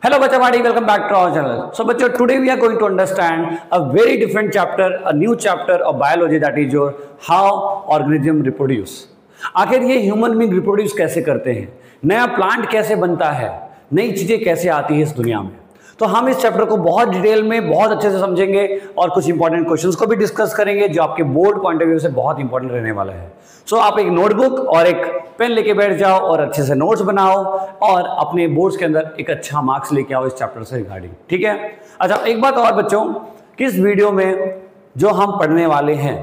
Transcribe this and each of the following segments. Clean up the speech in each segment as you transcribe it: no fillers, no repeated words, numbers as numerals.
Hello Bachawadi, welcome back to our channel. So Bacho, today we are going to understand a very different chapter, a new chapter of biology, that is your how organism reproduce. आखिर ये human being reproduce कैसे करते हैं, नया plant कैसे बनता है, नई चीजें कैसे आती है इस दुनिया में। तो हम इस चैप्टर को बहुत डिटेल में बहुत अच्छे से समझेंगे और कुछ इंपॉर्टेंट क्वेश्चंस को भी डिस्कस करेंगे जो आपके बोर्ड पॉइंट ऑफ व्यू से बहुत इंपॉर्टेंट रहने वाला है। सो आप एक नोटबुक और एक पेन लेके बैठ जाओ और अच्छे से नोट्स बनाओ और अपने बोर्ड्स के अंदर एक अच्छा मार्क्स लेके आओ इस चैप्टर से रिगार्डिंग, ठीक है। अच्छा, एक बात और बच्चों, कि इस वीडियो में जो हम पढ़ने वाले हैं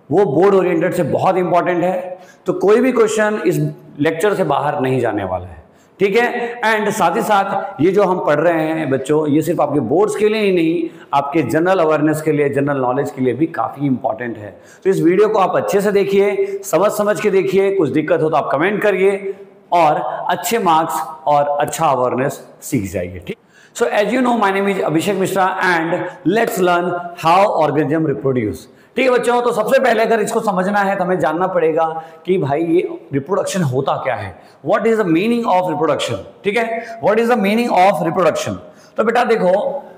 वो बोर्ड ओरिएंटेड से बहुत इंपॉर्टेंट है, तो कोई भी क्वेश्चन इस लेक्चर से बाहर नहीं जाने वाला है, ठीक है। एंड साथ ही साथ ये जो हम पढ़ रहे हैं बच्चों, ये सिर्फ आपके बोर्ड्स के लिए ही नहीं, आपके जनरल अवेयरनेस के लिए, जनरल नॉलेज के लिए भी काफ़ी इंपॉर्टेंट है। तो इस वीडियो को आप अच्छे से देखिए, समझ के देखिए, कुछ दिक्कत हो तो आप कमेंट करिए और अच्छे मार्क्स और अच्छा अवेयरनेस सीख जाइए, ठीक। So as you know, my name is Abhishek Mishra and let's learn how organism reproduce. ठीक है बच्चों, तो सबसे पहले अगर इसको समझना है तो हमें जानना पड़ेगा कि भाई ये रिप्रोडक्शन होता क्या है, what is the meaning of reproduction, ठीक है। What is the meaning of reproduction? तो बेटा देखो,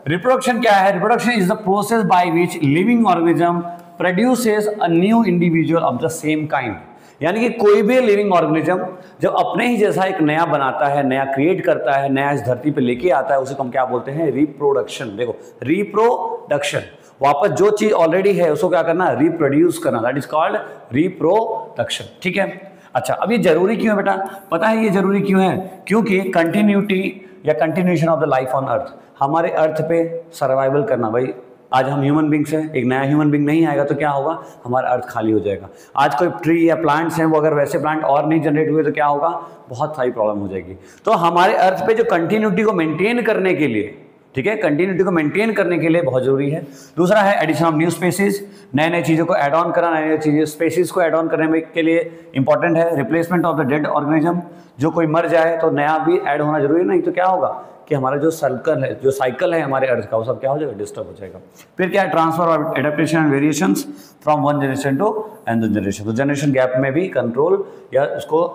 रिप्रोडक्शन क्या है? Reproduction is the process by which living organism produces a new individual of the same kind. यानी कि कोई भी लिविंग ऑर्गेनिज्म जब अपने ही जैसा एक नया बनाता है, नया क्रिएट करता है, नया इस धरती पे लेके आता है, उसे हम क्या बोलते हैं? रिप्रोडक्शन। देखो, रिप्रोडक्शन, वापस जो चीज ऑलरेडी है उसको क्या करना? रिप्रोड्यूस करना, दैट इज कॉल्ड रिप्रोडक्शन, ठीक है। अच्छा, अब ये जरूरी क्यों है बेटा? पता है ये जरूरी क्यों है? क्योंकि कंटिन्यूटी या continuation of the life on earth, हमारे अर्थ पे सर्वाइवल करना। भाई आज हम ह्यूमन बींग्स हैं, एक नया ह्यूमन बींग नहीं आएगा तो क्या होगा? हमारा अर्थ खाली हो जाएगा। आज कोई ट्री या प्लांट्स हैं, वो अगर वैसे प्लांट और नहीं जनरेट हुए तो क्या होगा? बहुत सारी प्रॉब्लम हो जाएगी। तो हमारे अर्थ पे जो कंटिन्यूटी को मेंटेन करने के लिए, ठीक है, कंटिन्यूटी को मेंटेन करने के लिए बहुत जरूरी है। दूसरा है एडिशन ऑफ न्यू स्पेसीज, नए नए चीज़ों को ऐड ऑन करना, नए नए चीज़ें स्पेसीज को ऐड ऑन करने में के लिए इंपॉर्टेंट है। Replacement of the dead organism, जो कोई मर जाए तो नया भी ऐड होना जरूरी है, नहीं तो क्या होगा कि हमारा जो सर्कल है, जो साइकिल है हमारे अर्थ का, वो सब क्या हो जाएगा? डिस्टर्ब हो जाएगा। फिर क्या है? Transfer of adaptation and variations from one generation to another generation. तो जनरेशन गैप में भी कंट्रोल या उसको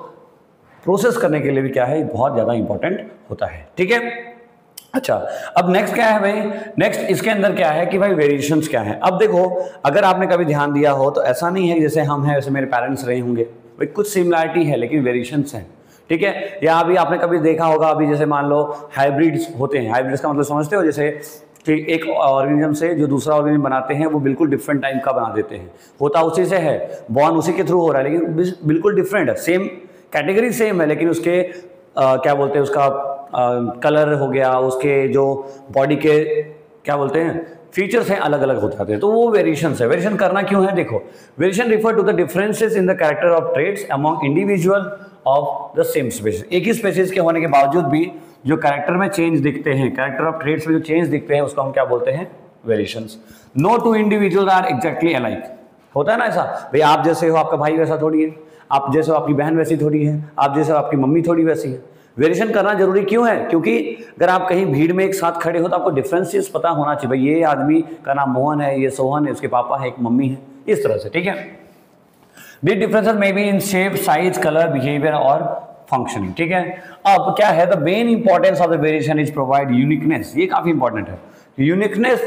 प्रोसेस करने के लिए भी क्या है? बहुत ज़्यादा इंपॉर्टेंट होता है, ठीक है। अच्छा, अब नेक्स्ट क्या है भाई? नेक्स्ट इसके अंदर क्या है कि भाई वेरिएशंस क्या है। अब देखो, अगर आपने कभी ध्यान दिया हो तो ऐसा नहीं है कि जैसे हम हैं वैसे मेरे पेरेंट्स रहे होंगे, भाई कुछ सिमिलरिटी है लेकिन वेरिएशंस हैं, ठीक है। या अभी आपने कभी देखा होगा, अभी जैसे मान लो हाइब्रिड्स होते हैं। हाइब्रिड्स का मतलब समझते हो? जैसे कि एक ऑर्गेनिज्म से जो दूसरा ऑर्गेनिज्म बनाते हैं वो बिल्कुल डिफरेंट टाइप का बना देते हैं। होता उसी से है, बॉर्न उसी के थ्रू हो रहा है, लेकिन बिल्कुल डिफरेंट है। सेम कैटेगरी सेम है लेकिन उसके क्या बोलते हैं, उसका कलर हो गया, उसके जो बॉडी के क्या बोलते हैं फीचर्स हैं, अलग अलग हो जाते हैं। तो वो वेरिएशन है। वेरिएशन करना क्यों है? देखो, variation refer to the differences in the character of traits among individual of the same species. एक ही स्पीशीज के होने के बावजूद भी जो कैरेक्टर में चेंज दिखते हैं, कैरेक्टर ऑफ ट्रेट्स में जो चेंज दिखते हैं, उसको हम क्या बोलते हैं? Variations. No two individual are exactly alike. होता है ना ऐसा, भाई आप जैसे हो आपका भाई वैसा थोड़ी है, आप जैसे हो आपकी बहन वैसी थोड़ी है, आप जैसे हो आपकी मम्मी थोड़ी वैसी है। वेरिएशन करना जरूरी क्यों है? क्योंकि अगर आप कहीं भीड़ में एक साथ खड़े हो तो आपको डिफरेंसेस पता होना चाहिए। भाई ये आदमी का नाम मोहन है, ये सोहन है, उसके पापा है, एक मम्मी है, इस तरह से, ठीक है। These differences may be in shape, size, color, behavior और functioning, ठीक है। अब क्या है? The main importance of the variation is provide uniqueness। ये काफी इंपॉर्टेंट है। यूनिकनेस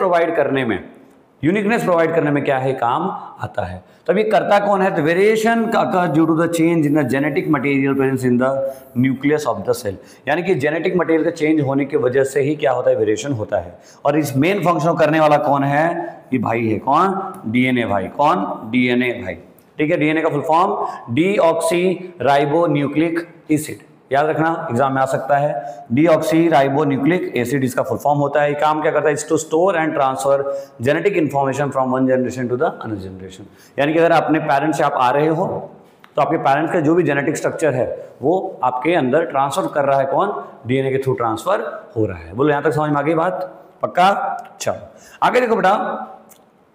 प्रोवाइड करने में क्या है? काम आता है। तो अब ये करता कौन है? तो वेरिएशन का due to the change in the genetic material presence in the nucleus of the cell. यानी कि जेनेटिक मटेरियल का चेंज होने की वजह से ही क्या होता है? वेरिएशन होता है। और इस मेन फंक्शन करने वाला कौन है? ये भाई है। कौन? डीएनए भाई। कौन? डीएनए भाई, ठीक है। डीएनए का full form deoxy ribo nucleic acid, याद रखना, एग्जाम में आ सकता है। डीऑक्सी राइबो न्यूक्लिक एसिड इसका फुल फॉर्म होता है। ये काम क्या करता है? To store and transfer genetic information from one generation to the another generation. यानी कि अगर अपने पेरेंट्स से आप आ रहे हो तो आपके पेरेंट्स का जो भी जेनेटिक स्ट्रक्चर है वो आपके अंदर ट्रांसफर कर रहा है। कौन? डीएनए के थ्रू ट्रांसफर हो रहा है। बोलो, यहाँ तक समझ में आ गई बात? पक्का? चलो आगे देखो बेटा,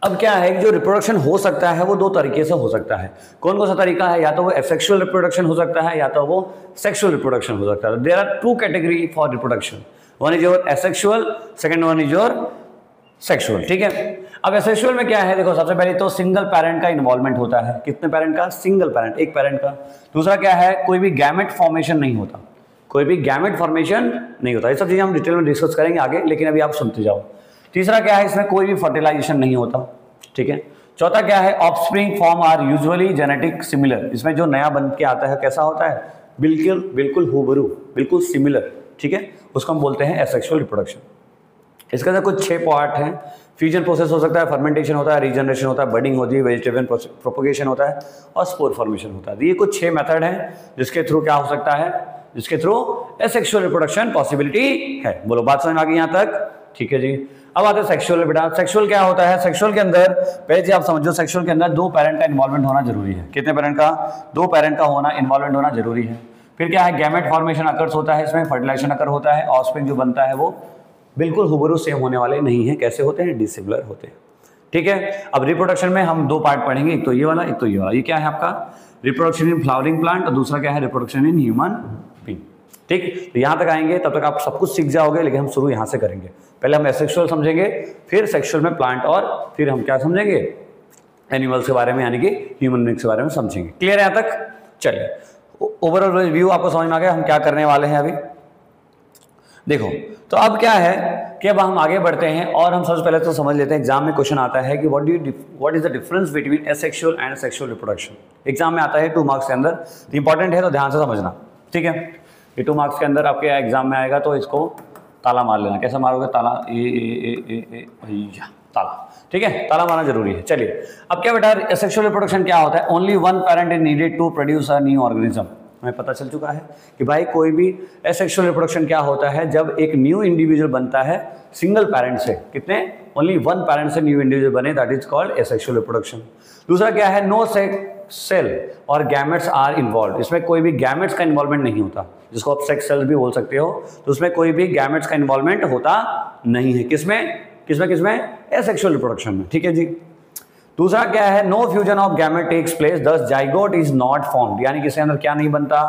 अब क्या है कि जो रिप्रोडक्शन हो सकता है वो दो तरीके से हो सकता है। कौन सा तरीका है? या तो वो एसेक्सुअल रिप्रोडक्शन हो सकता है या तो वो सेक्सुअल रिप्रोडक्शन हो सकता है। There are two category for reproduction, one is your asexual, second one is your sexual, ठीक है। अब एसेक्सुअल में क्या है? देखो, सबसे पहले तो सिंगल पेरेंट का इन्वॉल्वमेंट होता है। कितने पेरेंट का? सिंगल पेरेंट, एक पेरेंट का। दूसरा क्या है? कोई भी गैमेट फॉर्मेशन नहीं होता। कोई भी गैमेट फॉर्मेशन नहीं होता। ये सब चीज़ें हम डिटेल में डिस्कस करेंगे आगे, लेकिन अभी आप सुनते जाओ। तीसरा क्या है, इसमें कोई भी फर्टिलाइजेशन नहीं होता, ठीक है। चौथा क्या है, offspring form are usually genetic similar, इसमें जो नया बन के आता है कैसा होता है, बिल्कुल बिल्कुल हूबरू, बिल्कुल सिमिलर, ठीक है, उसको हम बोलते हैं एसेक्सुअल रिप्रोडक्शन। इसके अंदर कुछ 6 पार्ट हैं। फ्यूजन प्रोसेस हो सकता है, फर्मेंटेशन होता है, रीजनरेशन होता है, बडिंग होती है, वेजिटेबल प्रोपोगेशन होता है और स्पोर फॉर्मेशन होता है। ये कुछ 6 मेथड हैं जिसके थ्रू क्या हो सकता है, जिसके थ्रू एसेक्सुअल रिप्रोडक्शन पॉसिबिलिटी है। बोलो बात समझ में आ गई यहाँ तक, ठीक है जी। अब आते हैं सेक्सुअल। बेटा सेक्सुअल क्या होता है, सेक्सुअल के अंदर पहले जी आप समझो, सेक्सुअल के अंदर 2 पेरेंट का इन्वॉल्वमेंट होना जरूरी है। कितने पेरेंट का, 2 पेरेंट का होना, इन्वॉल्वमेंट होना जरूरी है। फिर क्या है, गैमेट फॉर्मेशन अकर्स होता है, इसमें फर्टिलाइजेशन अकर होता है, ऑफस्प्रिंग जो बनता है वो बिल्कुल हुबरू सेम होने वाले नहीं है। कैसे होते हैं, डिसिमिलर होते हैं, ठीक है। अब रिप्रोडक्शन में हम 2 पार्ट पढ़ेंगे, एक तो ये वाला, एक तो ये वाला। ये क्या है आपका, रिप्रोडक्शन इन फ्लावरिंग प्लांट, और दूसरा क्या है, रिप्रोडक्शन इन ह्यूमन बीइंग, ठीक। तो यहाँ तक आएंगे, तब तक आप सब कुछ सीख जाओगे, लेकिन हम शुरू यहाँ से करेंगे। पहले हम एसेक्सुअल समझेंगे, फिर सेक्सुअल में प्लांट, और फिर हम क्या समझेंगे, एनिमल्स के बारे में, यानी कि ह्यूमन बीइंग्स के बारे में समझेंगे। क्लियर है यहाँ तक? चलिए ओवरऑल रिव्यू आपको समझ में आ गया हम क्या करने वाले हैं अभी। देखो तो अब क्या है कि अब हम आगे बढ़ते हैं और हम सबसे पहले तो समझ लेते हैं, एग्जाम में क्वेश्चन आता है कि what is the difference between asexual and sexual reproduction. Exam में आता है 2 मार्क्स के अंदर, तो इंपॉर्टेंट है, तो ध्यान से समझना, ठीक है। ये 2 मार्क्स के अंदर आपके एग्जाम में आएगा, तो इसको ताला मार लेना। कैसे मारोगे, ताला ताला, ठीक है, ताला मारना जरूरी है। चलिए अब क्या बेटा, एसेक्सुअल रिप्रोडक्शन क्या होता है, only 1 parent is needed to produce a new organism. हमें पता चल चुका है कि भाई कोई भी एसेक्सुअल रिप्रोडक्शन क्या होता है, जब एक न्यू इंडिविजुअल बनता है सिंगल पेरेंट से। कितने, ओनली 1 पेरेंट से न्यू इंडिविजुअल बने, that is called asexual reproduction. दूसरा क्या है, नो सेक्स सेल और गैमेट्स आर इन्वॉल्व, इसमें कोई भी गैमेट्स का इन्वॉल्वमेंट नहीं होता, जिसको आप सेक्स सेल भी बोल सकते हो, तो उसमें कोई भी गैमेट्स का इन्वॉल्वमेंट होता नहीं है। किसमें किसमें किसमें, एसेक्सुअल रिप्रोडक्शन में, ठीक है जी। दूसरा क्या है, no fusion of gamete takes place, thus zygote is not formed, यानी किसी अंदर क्या नहीं बनता,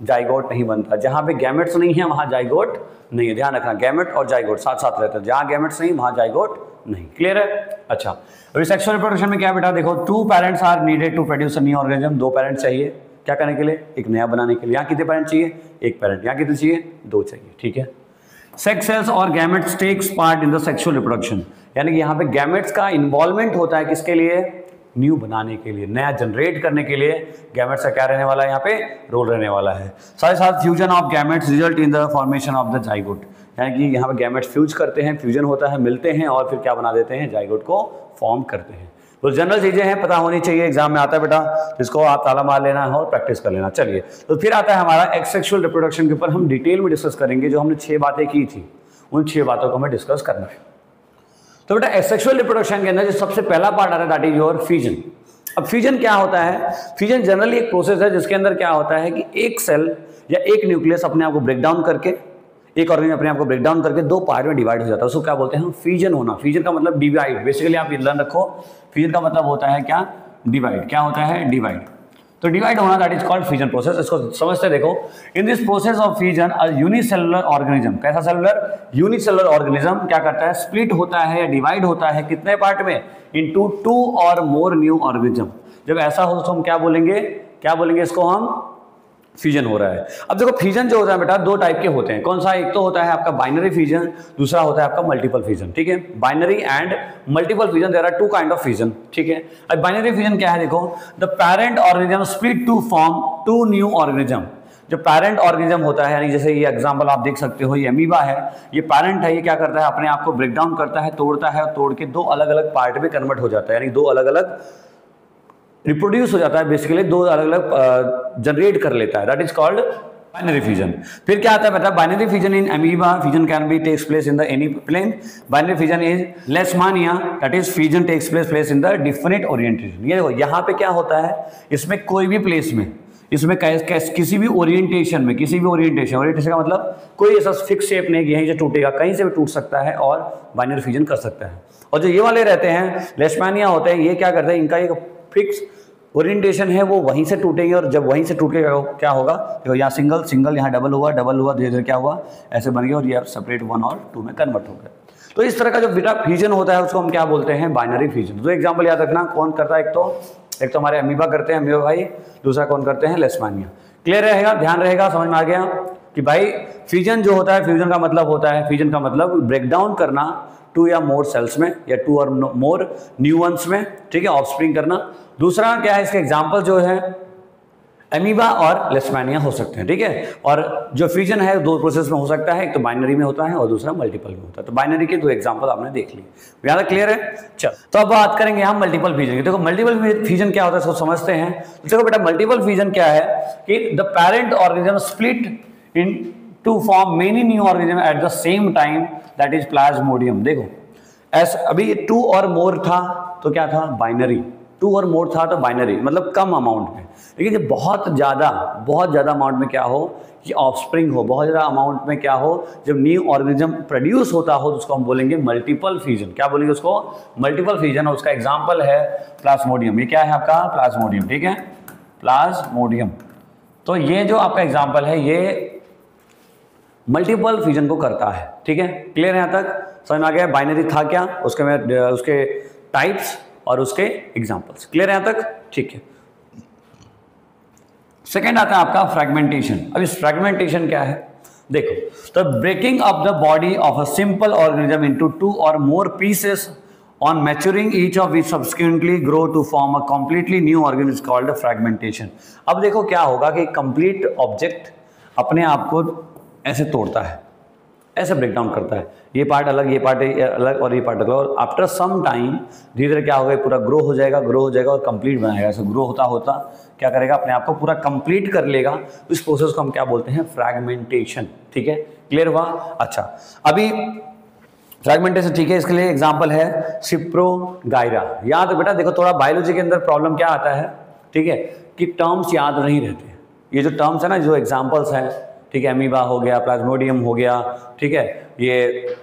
जाइगोट नहीं बनता। जहां पे गैमेट्स नहीं है वहां जाइगोट नहीं है, ध्यान रखना, गैमेट और जाइगोट साथ साथ रहते हैं, जहां गैमेट्स नहीं वहां जाइगोट नहीं। क्लियर है? अच्छा, अभी सेक्सुअल रिप्रोडक्शन में क्या बेटा, देखो 2 parents are needed to produce a new organism, 2 parents चाहिए क्या करने के लिए, एक नया बनाने के लिए। यहाँ कितने पेरेंट चाहिए, 1 पेरेंट। यहाँ कितने चाहिए, 2 चाहिए, ठीक है। सेक्स सेल्स और gametes takes part in the sexual reproduction, यानी कि यहाँ पे गैमेट्स का इन्वॉल्वमेंट होता है किसके लिए, न्यू बनाने के लिए, नया जनरेट करने के लिए गैमेट्स का क्या रहने वाला है, यहाँ पे रोल रहने वाला है। साथ ही साथ fusion of gametes result in the formation of the zygote, यानी कि यहाँ पे गैमेट्स फ्यूज करते हैं, फ्यूजन होता है, मिलते हैं और फिर क्या बना देते हैं, जाइगोट को फॉर्म करते हैं। तो जनरल चीजें हैं, पता होनी चाहिए, एग्जाम में आता है बेटा, जिसको आप ताला मार लेना है और प्रैक्टिस कर लेना। चलिए तो फिर आता है हमारा एसेक्सुअल रिप्रोडक्शन के ऊपर हम डिटेल में डिस्कस करेंगे। जो हमने 6 बातें की थी उन 6 बातों को हमें डिस्कस करना है। तो बेटा एसेक्सुअल रिप्रोडक्शन के अंदर जो सबसे पहला पार्ट आता है दैट इज योर फ्यूजन। अब फ्यूजन क्या होता है, फ्यूजन जनरली एक प्रोसेस है जिसके अंदर क्या होता है कि एक सेल या एक न्यूक्लियस अपने आप को ब्रेक डाउन करके, एक ऑर्गेनिज्म अपने आप को ब्रेक डाउन करके 2 पार्ट में डिवाइड हो जाता है, उसको क्या बोलते हैं हम, फ्यूजन होना। फ्यूजन का मतलब डिवाइड, बेसिकली आप लर्न रखो, फ्यूजन का मतलब होता है क्या, डिवाइड। क्या होता है, डिवाइड। तो डिवाइड होना that is called fusion process. इसको समझते देखो, in this process of fusion a unicellular organism, कैसा सेलुलर, यूनिसेलुलर ऑर्गेनिज्म क्या करता है, स्प्लिट होता है या डिवाइड होता है कितने पार्ट में, इनटू 2 और मोर न्यू ऑर्गेनिज्म। जब ऐसा हो तो हम क्या बोलेंगे, क्या बोलेंगे इसको हम, फ्यूजन हो रहा है। अब देखो फ्यूजन जो होता है बेटा 2 टाइप के होते हैं, कौन सा, एक तो होता है आपका बाइनरी फ्यूजन, दूसरा होता है आपका मल्टीपल फ्यूजन, ठीक है। Binary and multiple fusion, there are 2 kind of fusion, ठीक है। अब बाइनरी फ्यूजन क्या है, देखो the parent organism split to form 2 new organism. जो पेरेंट ऑर्गेनिज्म होता है, यानी जैसे ये एग्जांपल आप देख सकते हो, ये अमीबा है, ये पेरेंट है, ये क्या करता है, अपने आप को ब्रेक डाउन करता है, तोड़ता है और तोड़ के 2 अलग अलग पार्ट में कन्वर्ट हो जाता है, यानी 2 अलग अलग रिप्रोड्यूस हो जाता है, बेसिकली 2 अलग अलग जनरेट कर लेता है, that is called binary fusion. फिर क्या आता है पता है, binary fusion in amoeba, fusion can be takes place in the any plane. Binary fusion is Leishmania, that is fusion takes place in the definite orientation. ये देखो यहाँ पे क्या होता है, इसमें कोई भी प्लेस में, इसमें किसी भी ओरिएंटेशन में, किसी भी ओरिएंटेशन का मतलब कोई ऐसा फिक्स शेप नहीं कि यहीं से टूटेगा, कहीं से भी टूट सकता है और बाइनरी फ्यूजन कर सकता है। और जो ये वाले रहते हैं लेशमानिया होते हैं, ये क्या करते हैं, इनका एक फिक्स ओरिएंटेशन है, वो वहीं से टूटेंगे और जब वहीं से टूटे क्या होगा, देखो यहाँ सिंगल सिंगल, यहाँ डबल हुआ, धीरे धीरे क्या हुआ, ऐसे बन गया और ये सेपरेट 1 और 2 में कन्वर्ट हो गया। तो इस तरह का जो बेटा फ्यूजन होता है उसको हम क्या बोलते हैं, बाइनरी फ्यूजन। तो एग्जाम्पल याद रखना, कौन करता है, एक तो हमारे अमीबा करते हैं, अमीबा भाई, दूसरा कौन करते हैं, लेशमानिया। क्लियर रहेगा, ध्यान रहेगा, समझ में आ गया। कि भाई फ्यूजन जो होता है, फ्यूजन का मतलब होता है, फ्यूजन का मतलब ब्रेक डाउन करना 2 या मोर सेल्स में या 2 और मोर न्यू वंस में, ठीक है, ऑफस्प्रिंग करना। दूसरा क्या है, इसके एग्जाम्पल जो है एमीबा और लेशमैनिया हो सकते हैं, ठीक है। और जो फ्यूजन है 2 प्रोसेस में हो सकता है, एक तो बाइनरी में होता है और दूसरा मल्टीपल में होता है। तो बाइनरी के 2 एग्जांपल आपने देख लिए, यहाँ तक क्लियर है। चल तो अब बात करेंगे हम मल्टीपल फ्यूजन की। देखो मल्टीपल फ्यूजन क्या होता है इसको समझते हैं। तो देखो बेटा मल्टीपल फ्यूजन क्या है कि the parent organism split into form many new organism at the same time, that is Plasmodium. देखो अभी 2 और मोर था तो क्या था, बाइनरी। 2 और मोर था तो बाइनरी, मतलब कम अमाउंट में। लेकिन जब बहुत ज़्यादा अमाउंट में क्या हो कि ऑफस्प्रिंग हो, बहुत ज़्यादा अमाउंट में क्या हो, जब न्यू ऑर्गेनिज्म प्रोड्यूस होता हो तो उसको हम बोलेंगे मल्टीपल फ्यूजन। क्या बोलेंगे उसको, मल्टीपल फ्यूजन। और उसका एग्जांपल है प्लाज्मोडियम। ये क्या है आपका, प्लाज्मोडियम, ठीक है, प्लाज्मोडियम। तो ये जो आपका एग्जाम्पल है ये मल्टीपल फ्यूजन को करता है, ठीक है। क्लियर है, यहाँ तक समझ में आ गया। बाइनरी था क्या, उसके टाइप्स और उसके एग्जांपल्स। क्लियर है यहाँ तक, ठीक है। सेकेंड आता है आपका फ्रेगमेंटेशन। अब इस फ्रेगमेंटेशन क्या है, देखो तो breaking up the body of a simple organism into 2 और more pieces on maturing each of which subsequently grow to form a completely new organism called fragmentation. अब देखो क्या होगा कि कंप्लीट ऑब्जेक्ट अपने आप को ऐसे तोड़ता है, ऐसे ब्रेक डाउन करता है, ये पार्ट अलग, ये पार्ट अलग और ये पार्ट अलग। और आफ्टर सम टाइम धीरे धीरे क्या होगा, पूरा ग्रो हो जाएगा और कंप्लीट बनाएगा। ऐसे ग्रो होता होता क्या करेगा, अपने आप को पूरा कंप्लीट कर लेगा। इस प्रोसेस को हम क्या बोलते हैं, फ्रैगमेंटेशन, ठीक है। क्लियर हुआ। अच्छा अभी फ्रैगमेंटेशन, ठीक है, इसके लिए एग्जांपल है सिप्रोगाइरा। याद है बेटा, देखो थोड़ा बायोलॉजी के अंदर प्रॉब्लम क्या आता है, ठीक है, कि टर्म्स याद नहीं रहते। ये जो टर्म्स है ना, जो एग्जांपल्स हैं, ठीक है, अमीबा हो गया, प्लाज्मोडियम हो गया, ठीक है, ये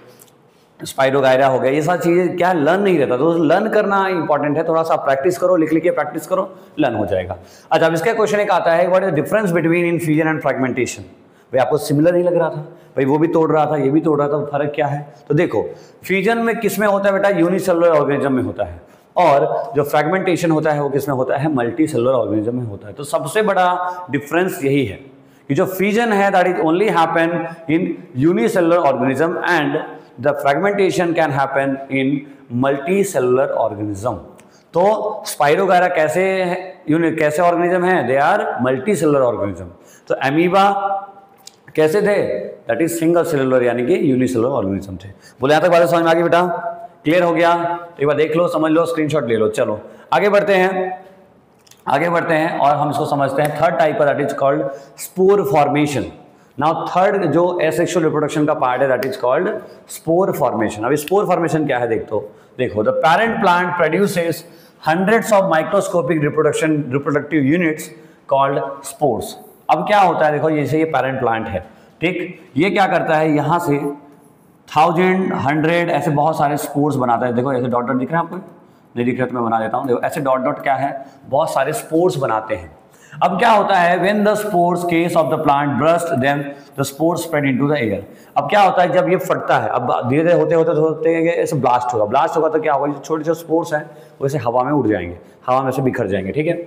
स्पाइरोगायरा हो गया, ये सारी चीज़ें क्या लर्न नहीं रहता। तो लर्न करना इंपॉर्टेंट है, थोड़ा सा प्रैक्टिस करो, लिख के प्रैक्टिस करो, लर्न हो जाएगा। अच्छा अब इसका क्वेश्चन एक आता है, what is the difference between in fusion and fragmentation. भाई आपको सिमिलर नहीं लग रहा था, भाई वो भी तोड़ रहा था, ये भी तोड़ रहा था, फर्क क्या है। तो देखो फ्यूजन में किस में होता है बेटा, यूनिसेलुलर ऑर्गेनिज्म में होता है, और जो फ्रैगमेंटेशन होता है वो किस में होता है, मल्टी सेलुलर ऑर्गेनिज्म में होता है। तो सबसे बड़ा डिफरेंस यही है कि जो फ्यूजन है that is only happen in unicellular organism and the fragmentation can happen in multi cellular organism. तो स्पाइरोगायरा कैसे ऑर्गेनिज्म है, they are multi cellular organism. तो अमीबा कैसे थे, दैट इज सिंगल सेलुलर यानी कि यूनिसेलुलर ऑर्गेनिज्म थे। बोले यहाँ तक बात समझ में आ गई बेटा, क्लियर हो गया। तो एक बार देख लो, समझ लो, स्क्रीनशॉट ले लो। चलो आगे बढ़ते हैं और हम इसको समझते हैं। Third type that is called spore formation. Now third जो एसेक्सुअल रिप्रोडक्शन का पार्ट है that is called spore formation. अब स्पोर फॉर्मेशन क्या है, देखो the parent plant produces hundreds of microscopic reproductive units called spores. अब क्या होता है, देखो जैसे ये पेरेंट प्लांट है, ठीक, ये क्या करता है, यहाँ से 1000, 100 ऐसे बहुत सारे स्पोर्स बनाता है। देखो ऐसे डॉट डॉट दिख रहे हैं आपको, नहीं दिख रहा तो मैं बना देता हूँ। देखो ऐसे डॉट डॉट क्या है, बहुत सारे स्पोर्स बनाते हैं। अब क्या होता है, when the spores case of the plant burst then the spores spread into the air. अब क्या होता है, जब ये फटता है, अब धीरे धीरे होते ऐसे ब्लास्ट होगा तो क्या होगा, जो छोटे छोटे स्पोर्स हैं वो ऐसे हवा में उड़ जाएंगे, हवा में से बिखर जाएंगे, ठीक है।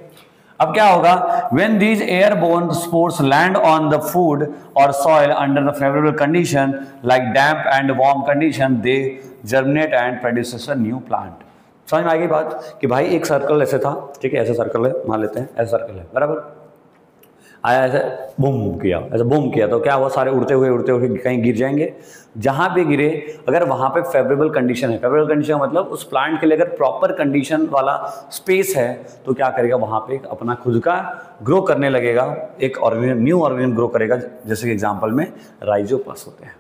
अब क्या होगा, when these airborne spores land on the food or soil under the favorable condition like damp and warm condition, they germinate and produces a new plant। समझ में आ गई बात कि भाई एक सर्कल ऐसे था, ठीक है, ऐसे सर्कल है, मान लेते हैं ऐसा सर्कल है, बराबर, आया ऐसे बूम किया तो क्या हुआ, सारे उड़ते हुए कहीं गिर जाएंगे। जहाँ पे गिरे अगर वहाँ पे फेवरेबल कंडीशन है, फेवरेबल कंडीशन मतलब उस प्लांट के लिए अगर प्रॉपर कंडीशन वाला स्पेस है तो क्या करेगा, वहाँ पे अपना खुद का ग्रो करने लगेगा, एक ऑर्गेनिज्म, न्यू ऑर्गेनिज्म ग्रो करेगा, जैसे कि एग्जाम्पल में राइजोपस होते हैं।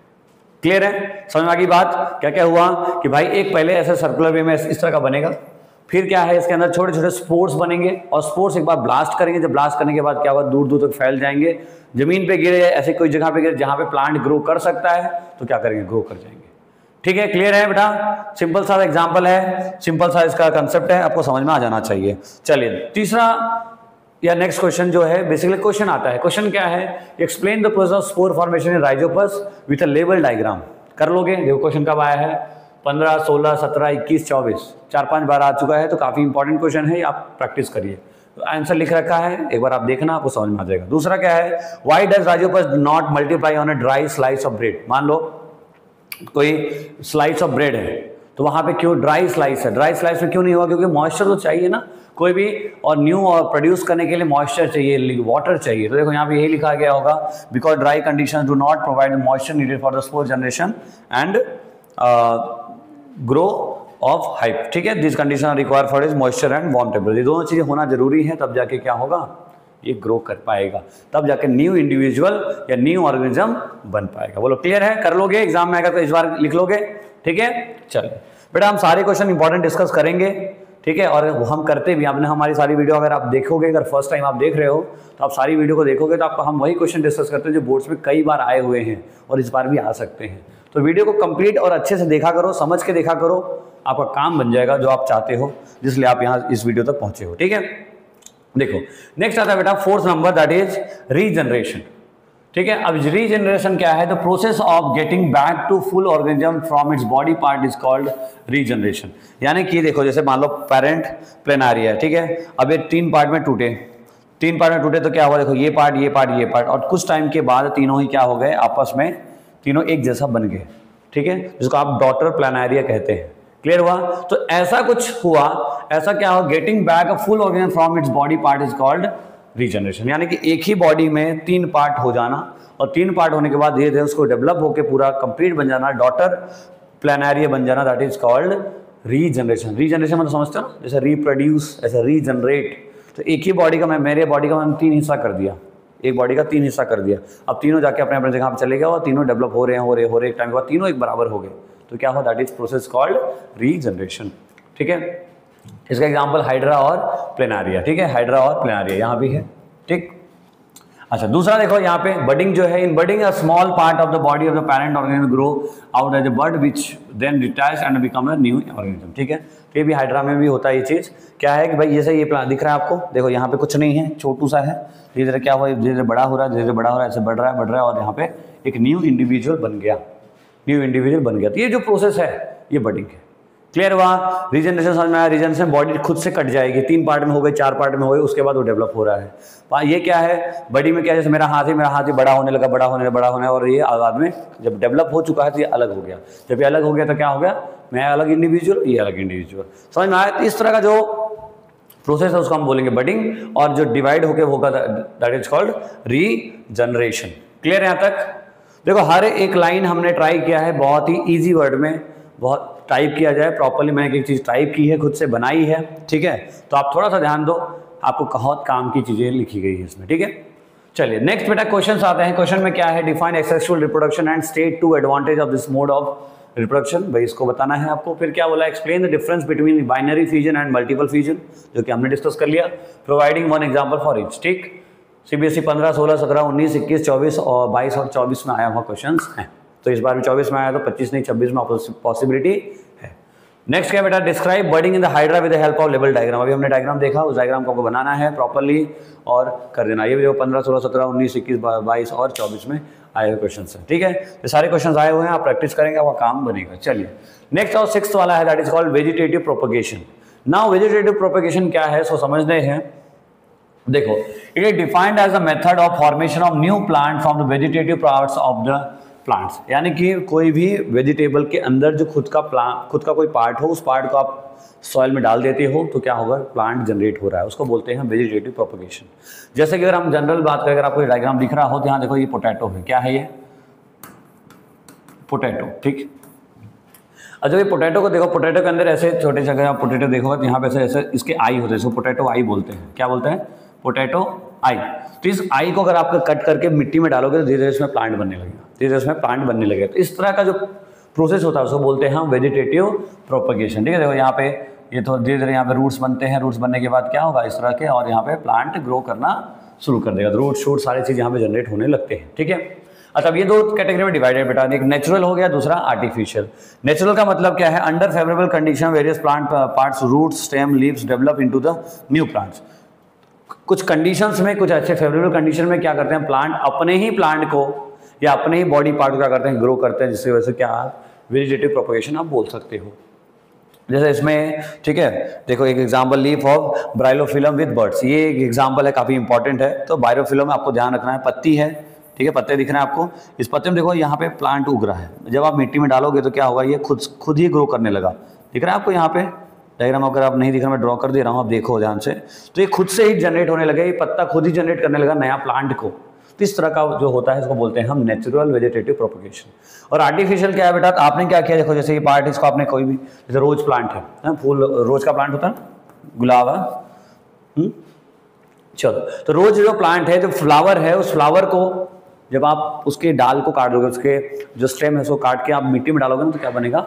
क्लियर है, समझ में आ गई बात। क्या क्या हुआ कि भाई एक पहले ऐसे सर्कुलर वे में इस तरह का बनेगा, फिर क्या है, इसके अंदर छोटे छोटे स्पोर्स बनेंगे और स्पोर्स एक बार ब्लास्ट करेंगे, जब ब्लास्ट करने के बाद क्या होगा, दूर दूर तक फैल जाएंगे, जमीन पे गिरे, ऐसे कोई जगह पे गिरे जहां पे प्लांट ग्रो कर सकता है तो क्या करेंगे, ग्रो कर जाएंगे। ठीक है, क्लियर है बेटा, सिंपल सा एग्जांपल है, सिंपल सा इसका कंसेप्ट है, आपको समझ में आ जाना चाहिए। चलिए तीसरा या नेक्स्ट क्वेश्चन जो है, बेसिकली क्वेश्चन आता है, क्वेश्चन क्या है, explain the process of spore formation in Rhizopus with a level diagram. कर लोगे, देखो क्वेश्चन कब आया है, 15, 16, 17, 21, 24, 4-5 बार आ चुका है, तो काफी इंपॉर्टेंट क्वेश्चन है, आप प्रैक्टिस करिए। आंसर लिख रखा है, एक बार आप देखना, आपको समझ में आ जाएगा। दूसरा क्या है, why does rhizopus not multiply on a dry slice of bread. मान लो कोई स्लाइस ऑफ ब्रेड है, तो वहां पे क्यों ड्राई स्लाइस है, ड्राई स्लाइस में क्यों नहीं हुआ, क्योंकि मॉइस्चर तो चाहिए ना कोई भी, और न्यू और प्रोड्यूस करने के लिए मॉइस्चर चाहिए, वाटर चाहिए। तो देखो यहाँ पे यही लिखा गया होगा, because dry condition do not provide moisture needed for the spore generation and grow of hype. ठीक है, this condition require for is moisture and warm temperature. ये दोनों चीजें होना जरूरी है, तब जाके क्या होगा, ये ग्रो कर पाएगा, तब जाके न्यू इंडिविजुअल या न्यू ऑर्गेनिज्म बन पाएगा। बोलो क्लियर है, कर लोगे, एग्जाम में आएगा तो इस बार लिख लोगे। ठीक है, चलिए बेटा हम सारे क्वेश्चन इंपॉर्टेंट डिस्कस करेंगे। ठीक है, और वो हम करते भी, आपने हमारी सारी वीडियो अगर आप देखोगे, अगर फर्स्ट टाइम आप देख रहे हो तो आप सारी वीडियो को देखोगे तो आपको हम वही क्वेश्चन डिस्कस करते हैं जो बोर्ड्स में कई बार आए हुए हैं और इस बार भी आ सकते हैं। तो वीडियो को कंप्लीट और अच्छे से देखा करो, समझ के देखा करो, आपका काम बन जाएगा जो आप चाहते हो, जिसलिए आप यहाँ इस वीडियो तक पहुंचे हो। ठीक है, देखो नेक्स्ट आता है बेटा fourth number, that is regeneration. ठीक है, अब रीजनरेशन क्या है, the process of getting back to full organism from its body part is called regeneration. यानी कि देखो जैसे मान लो पेरेंट प्लेनारिया, ठीक है, अब ये 3 पार्ट में टूटे, 3 पार्ट में टूटे तो क्या हुआ, देखो ये पार्ट ये पार्ट ये पार्ट, और कुछ टाइम के बाद तीनों ही क्या हो गए, आपस में तीनों एक जैसा बन गए। ठीक है, जिसको आप डॉटर प्लेनारिया कहते हैं। क्लियर हुआ, तो ऐसा कुछ हुआ, ऐसा क्या हो, getting back a full organism from its body part is called regeneration. यानी कि एक ही बॉडी में 3 पार्ट हो जाना, और 3 पार्ट होने के बाद धीरे धीरे उसको डेवलप होकर पूरा कंप्लीट बन जाना, डॉटर प्लेनारिया बन जाना, that is called regeneration. Regeneration मतलब समझते हो ना, जैसे रिप्रोड्यूस, ऐसे रीजनरेट। तो एक ही बॉडी का मेरे बॉडी का मैंने 3 हिस्सा कर दिया, एक बॉडी का 3 हिस्सा कर दिया, अब तीनों जाके अपने अपने जगह पर चले गए और तीनों डेवलप हो रहे हैं, एक टाइम के बाद तीनों एक बराबर हो गए, तो क्या हो, that is process called regeneration. ठीक है, इसका एग्जांपल हाइड्रा और प्लेनारिया। ठीक है, हाइड्रा और प्लेनारिया यहाँ भी है। ठीक, अच्छा दूसरा देखो यहाँ पे बडिंग जो है, in budding a small part of the body of the parent organism grow out as a bud which then detach and become a new organism. ठीक है, तो ये भी हाइड्रा में भी होता है। ये चीज़ क्या है कि भाई जैसे ये प्लांट दिख रहा है आपको, देखो यहाँ पे कुछ नहीं है, छोटू सा है, धीरे धीरे क्या हुआ, धीरे धीरे बड़ा हो रहा है, धीरे धीरे बड़ा हो रहा है, ऐसे बढ़ रहा है और यहाँ पे एक न्यू इंडिविजुअल बन गया, तो ये जो प्रोसेस है ये बडिंग है। क्लियर हुआ, रीजनरेशन समझ में आया। रीजनरेशन बॉडी खुद से कट जाएगी, 3 पार्ट में हो गई, 4 पार्ट में हो गई, उसके बाद वो डेवलप हो रहा है। ये क्या है, बॉडी में क्या, जैसे मेरा हाथ ही बड़ा होने लगा, और ये बाद में जब डेवलप हो चुका है तो ये अलग हो गया, जब ये अलग हो गया तो क्या हो गया, मैं अलग इंडिविजुअल, ये अलग इंडिविजुअल। समझ में आया, इस तरह का जो प्रोसेस है उसको हम बोलेंगे बडिंग, और जो डिवाइड होकर होगा that is called regeneration. Clear है यहाँ तक। देखो हर एक लाइन हमने ट्राई किया है बहुत ही ईजी वर्ड में, बहुत टाइप किया जाए प्रॉपर्ली। मैंने एक चीज़ टाइप की है, खुद से बनाई है। ठीक है, तो आप थोड़ा सा ध्यान दो, आपको बहुत काम की चीज़ें लिखी गई है इसमें। ठीक है, चलिए नेक्स्ट बेटा क्वेश्चन आते हैं। क्वेश्चन में क्या है, define asexual reproduction and state two advantage of this mode of reproduction. भाई इसको बताना है आपको। फिर क्या बोला, explain the difference between binary fusion and multiple fusion, जो कि हमने डिस्कस कर लिया। Providing one example for each. ठीक, सीबीएसई 15, 16, 17, 19, 21, 24 और 22 और 24 में आया हुआ क्वेश्चन है। तो इस बार भी 24 में आया तो 25 नहीं 26 में पॉसिबिलिटी है। नेक्स्ट क्या बेटा, describe budding in the hydra with the help of level diagram. अभी हमने डायग्राम देखा, उस डायग्राम को आपको बनाना है प्रॉपर्ली और कर देना। ये भी देखो 15, 16, 17, 19, 21, 22 और 24 में आए हुए क्वेश्चन हैं। ठीक है, ये सारे क्वेश्चन आए हुए हैं, आप प्रैक्टिस करेंगे, आपका काम बनेगा। चलिए नेक्स्ट और 6th वाला है, that is called vegetative propagation. Now vegetative propagation क्या है, सो समझते हैं। देखो, it is defined as the method of formation of new plant from the vegetative parts of the plants. यानी कि कोई भी वेजिटेबल के अंदर जो खुद का कोई पार्ट हो, उस पार्ट को आप सॉइल में डाल देते हो तो क्या होगा, प्लांट जनरेट हो रहा है, उसको बोलते हैं वेजिटेटिव प्रोपगेशन। जैसे कि अगर हम जनरल बात करें, अगर आपको डायग्राम दिख रहा हो तो यहाँ देखो ये पोटैटो है, क्या है ये पोटैटो। ठीक, अच्छा ये पोटैटो को देखो, पोटैटो के अंदर ऐसे छोटे से, अगर आप पोटैटो देखोगे तो यहाँ पे ऐसे इसके आई होते हैं, इसको पोटैटो आई बोलते हैं। क्या बोलते हैं, पोटैटो आई। तो इस आई को अगर आप कट करके मिट्टी में डालोगे तो धीरे धीरे इसमें प्लांट बनने लगेगा, तो इस तरह का जो प्रोसेस होता है उसको बोलते हैं हम वेजिटेटिव प्रोपगेशन। ठीक है, देखो यहाँ पे ये तो धीरे धीरे यहाँ पे रूट्स बनते हैं, रूट्स बनने के बाद क्या होगा इस तरह के, और यहाँ पे प्लांट ग्रो करना शुरू कर देगा, रूट शूट सारी चीज़ यहाँ पे जनरेट होने लगते हैं। ठीक है, अच्छा अब ये 2 कैटेगरी में डिवाइडेड बेटा, एक नेचुरल हो गया, दूसरा आर्टिफिशियल। नेचुरल का मतलब क्या है, under favourable condition various plant parts, roots, stem, leaves develop into the new plants. कुछ कंडीशंस में, कुछ अच्छे फेवरेबल कंडीशन में क्या करते हैं, प्लांट अपने ही प्लांट को या अपने ही बॉडी पार्ट को क्या करते हैं, ग्रो करते हैं, जिसकी वजह से क्या वेजिटेटिव प्रोपगेशन आप बोल सकते हो। जैसे इसमें, ठीक है, देखो एक example leaf of bryophyllum with buds, ये एक एग्जांपल है, काफी इंपॉर्टेंट है। तो ब्राइलोफिलम में आपको ध्यान रखना है, पत्ती है, ठीक है, पत्ते दिख रहे हैं आपको, इस पत्ते में देखो यहाँ पे प्लांट उग रहा है। जब आप मिट्टी में डालोगे तो क्या होगा, ये खुद ही ग्रो करने लगा। दिख रहा है आपको यहाँ पे डायग्राम, अगर आप नहीं दिख रहा मैं ड्रॉ कर दे रहा हूँ, आप देखो ध्यान से। तो ये खुद से ही जनरेट होने लगे, ये पत्ता खुद ही जनरेट करने लगा नया प्लांट को। तो इस तरह का जो होता है इसको बोलते हैं हम नेचुरल वेजिटेटिव प्रोपगेशन। और आर्टिफिशियल क्या है बेटा, तो आपने क्या किया, देखो जैसे ये पार्ट, इसको आपने कोई भी, जैसे रोज प्लांट है, फूल रोज का प्लांट होता है, गुलाब है, चलो, तो रोज जो प्लांट है, जो फ्लावर है, उस फ्लावर को जब आप उसके डाल को काट दोगे, उसके जो स्टेम है उसको काट के आप मिट्टी में डालोगे ना, तो क्या बनेगा,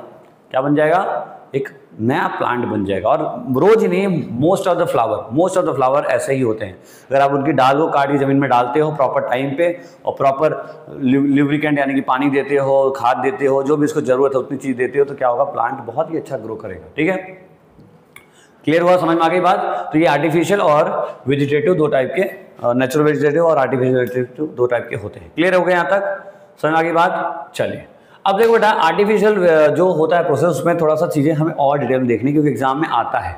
क्या बन जाएगा, एक नया प्लांट बन जाएगा। और रोज ही नहीं, मोस्ट ऑफ द फ्लावर ऐसे ही होते हैं। अगर आप उनकी डाल को काट के जमीन में डालते हो प्रॉपर टाइम पे, और प्रॉपर ल्यूब्रिकेंट यानी कि पानी देते हो, खाद देते हो, जो भी इसको जरूरत है उतनी चीज देते हो, तो क्या होगा, प्लांट बहुत ही अच्छा ग्रो करेगा। ठीक है, क्लियर हुआ, समझ में आ गई बात। तो ये आर्टिफिशियल और वेजिटेटिव दो टाइप के, नेचुरल वेजिटेटिव और आर्टिफिशियल वेजिटेटिव दो टाइप के होते हैं। क्लियर हो गए यहाँ तक, समझ में आ गई बात। चलिए अब देखो बेटा, आर्टिफिशियल जो होता है प्रोसेस, उसमें थोड़ा सा चीज़ें हमें और डिटेल में देखनी, क्योंकि एग्जाम में आता है।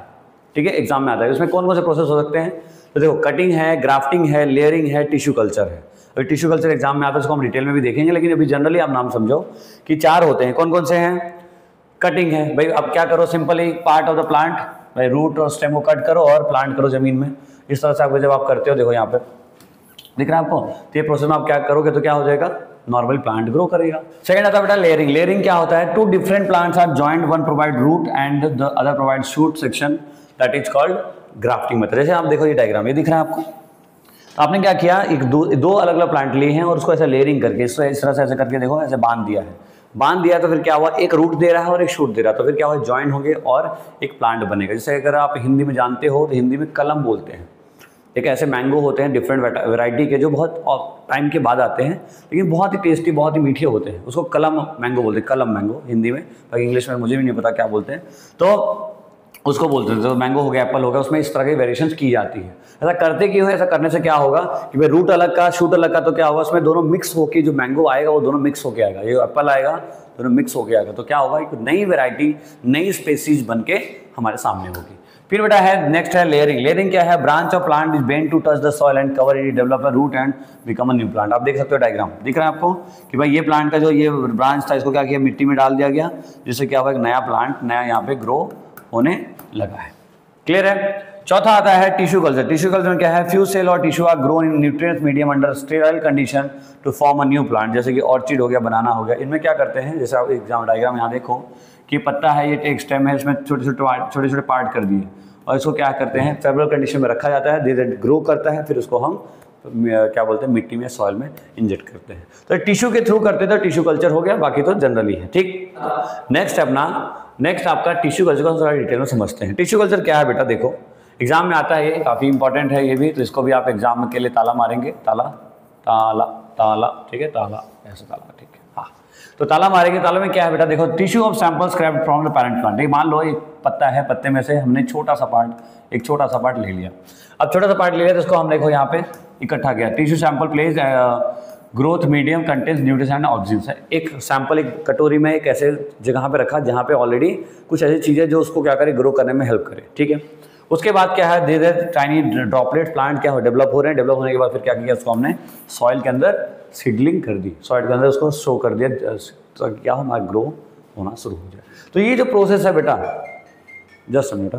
ठीक है, एग्जाम में आता है। उसमें कौन कौन से प्रोसेस हो सकते हैं, तो देखो कटिंग है, ग्राफ्टिंग है, लेयरिंग है, टिश्यू कल्चर है। अगर टिश्यू कल्चर एग्जाम में आता है उसको हम डिटेल में भी देखेंगे, लेकिन अभी जनरली आप नाम समझो कि 4 होते हैं। कौन कौन से हैं, कटिंग है भाई, अब क्या करो, simply part of the plant भाई, रूट और स्टेम को कट करो और प्लांट करो जमीन में। इस तरह से आपको जब आप करते हो, देखो यहाँ पे दिख रहा है आपको, तो ये प्रोसेस में आप क्या करोगे तो क्या हो जाएगा, नॉर्मल प्लांट ग्रो करेगा। सेकंड आता है बेटा लेयरिंग। लेयरिंग क्या होता है, 2 different plants are joint, one provide root and the other provide shoot section, that is called grafting method. जैसे आप देखो ये डायग्राम, ये दिख रहा है आपको, आपने क्या किया, एक दो अलग अलग प्लांट लिए हैं और उसको ऐसे लेयरिंग करके इस तरह से ऐसे करके देखो ऐसे बांध दिया तो फिर क्या हुआ, एक रूट दे रहा है और एक शूट दे रहा है, तो फिर क्या हुआ, ज्वाइन होंगे और एक प्लांट बनेगा। जैसे अगर आप हिंदी में जानते हो तो हिंदी में कलम बोलते हैं। एक ऐसे मैंगो होते हैं डिफरेंट वैरायटी के, जो बहुत टाइम के बाद आते हैं, लेकिन बहुत ही टेस्टी, बहुत ही मीठे होते हैं। उसको कलम मैंगो बोलते हैं, कलम मैंगो हिंदी में, बाकी इंग्लिश में मुझे भी नहीं पता क्या बोलते हैं, तो उसको बोलते हैं। तो मैंगो हो गया, एप्पल हो गया, उसमें इस तरह की वेरिएशंस की जाती है। ऐसा करते क्यों है, ऐसा करने से क्या होगा कि भाई रूट अलग का, शूट अलग का, तो क्या होगा, उसमें दोनों मिक्स होकर जो मैंगो आएगा वो दोनों मिक्स होकर आएगा, ये एप्पल आएगा, दोनों मिक्स होकर आएगा, तो क्या होगा, एक नई वेराइटी, नई स्पेसीज बन के हमारे सामने होगी। फिर बेटा है नेक्स्ट है लेयरिंग। लेयरिंग क्या है, branch of plant is bend to touch the soil and cover it, develop a root and become a new plant. आप देख सकते हो डायग्राम, दिख रहा है आपको कि भाई ये प्लांट का जो ये ब्रांच था, इसको क्या किया, मिट्टी में डाल दिया गया, जिससे क्या हुआ, एक नया प्लांट नया यहाँ पे ग्रो होने लगा है। क्लियर है। चौथा आता है टिश्यू कल्चर। टिश्यू कल्चर में क्या है, फ्यू सेल और tissue are grown in nutrient medium under sterile condition to form a new plant. जैसे कि ऑर्चिड हो गया, बनाना हो गया, इनमें क्या करते हैं, जैसे आप एग्जाम डायग्राम यहाँ देखो कि पत्ता है, ये एक स्टेम है, इसमें छोटे छोटे पार्ट कर दिए और इसको क्या करते हैं, फेवरेबल कंडीशन में रखा जाता है, धीरे धीरे ग्रो करता है, फिर उसको हम क्या बोलते हैं, मिट्टी में, सॉइल में इंजेक्ट करते हैं। तो टिश्यू के थ्रू करते तो टिश्यू कल्चर हो गया, बाकी तो जनरली है। ठीक, नेक्स्ट आपका टिश्यू कल्चर को थोड़ा डिटेल में समझते हैं। टिश्यू कल्चर क्या है बेटा, देखो एग्जाम में आता है, ये काफ़ी इंपॉर्टेंट है ये भी, तो इसको भी आप एग्जाम के लिए ताला मारेंगे, ताला ताला ताला, ठीक है, ताला ऐसा ताला, ठीक है, हाँ, तो ताला मारेंगे। ताला में क्या है बेटा, देखो tissue of sample scraped from the parent plant. मान लो एक पत्ता है, पत्ते में से हमने एक छोटा सा पार्ट ले लिया। अब छोटा सा पार्ट ले लिया तो इसको हम देखो यहाँ पे इकट्ठा किया। Tissue sample place growth medium contains nutrients and oxygen. एक सैंपल एक कटोरी में एक ऐसे जगह पे रखा जहाँ पे ऑलरेडी कुछ ऐसी चीज़ें जो उसको क्या करे, ग्रो करने में हेल्प करे। ठीक है, उसके बाद क्या है, धीरे धीरे टाइनी ड्रॉपलेट प्लांट क्या हो, डेवलप हो रहे हैं। डेवलप होने के बाद फिर क्या किया, उसको हमने सॉइल के अंदर सीडलिंग कर दी, सॉइल के अंदर उसको शो कर दिया, तो क्या हमारा ग्रो होना शुरू हो जाए। तो ये जो प्रोसेस है बेटा, जस्ट अ मिनट,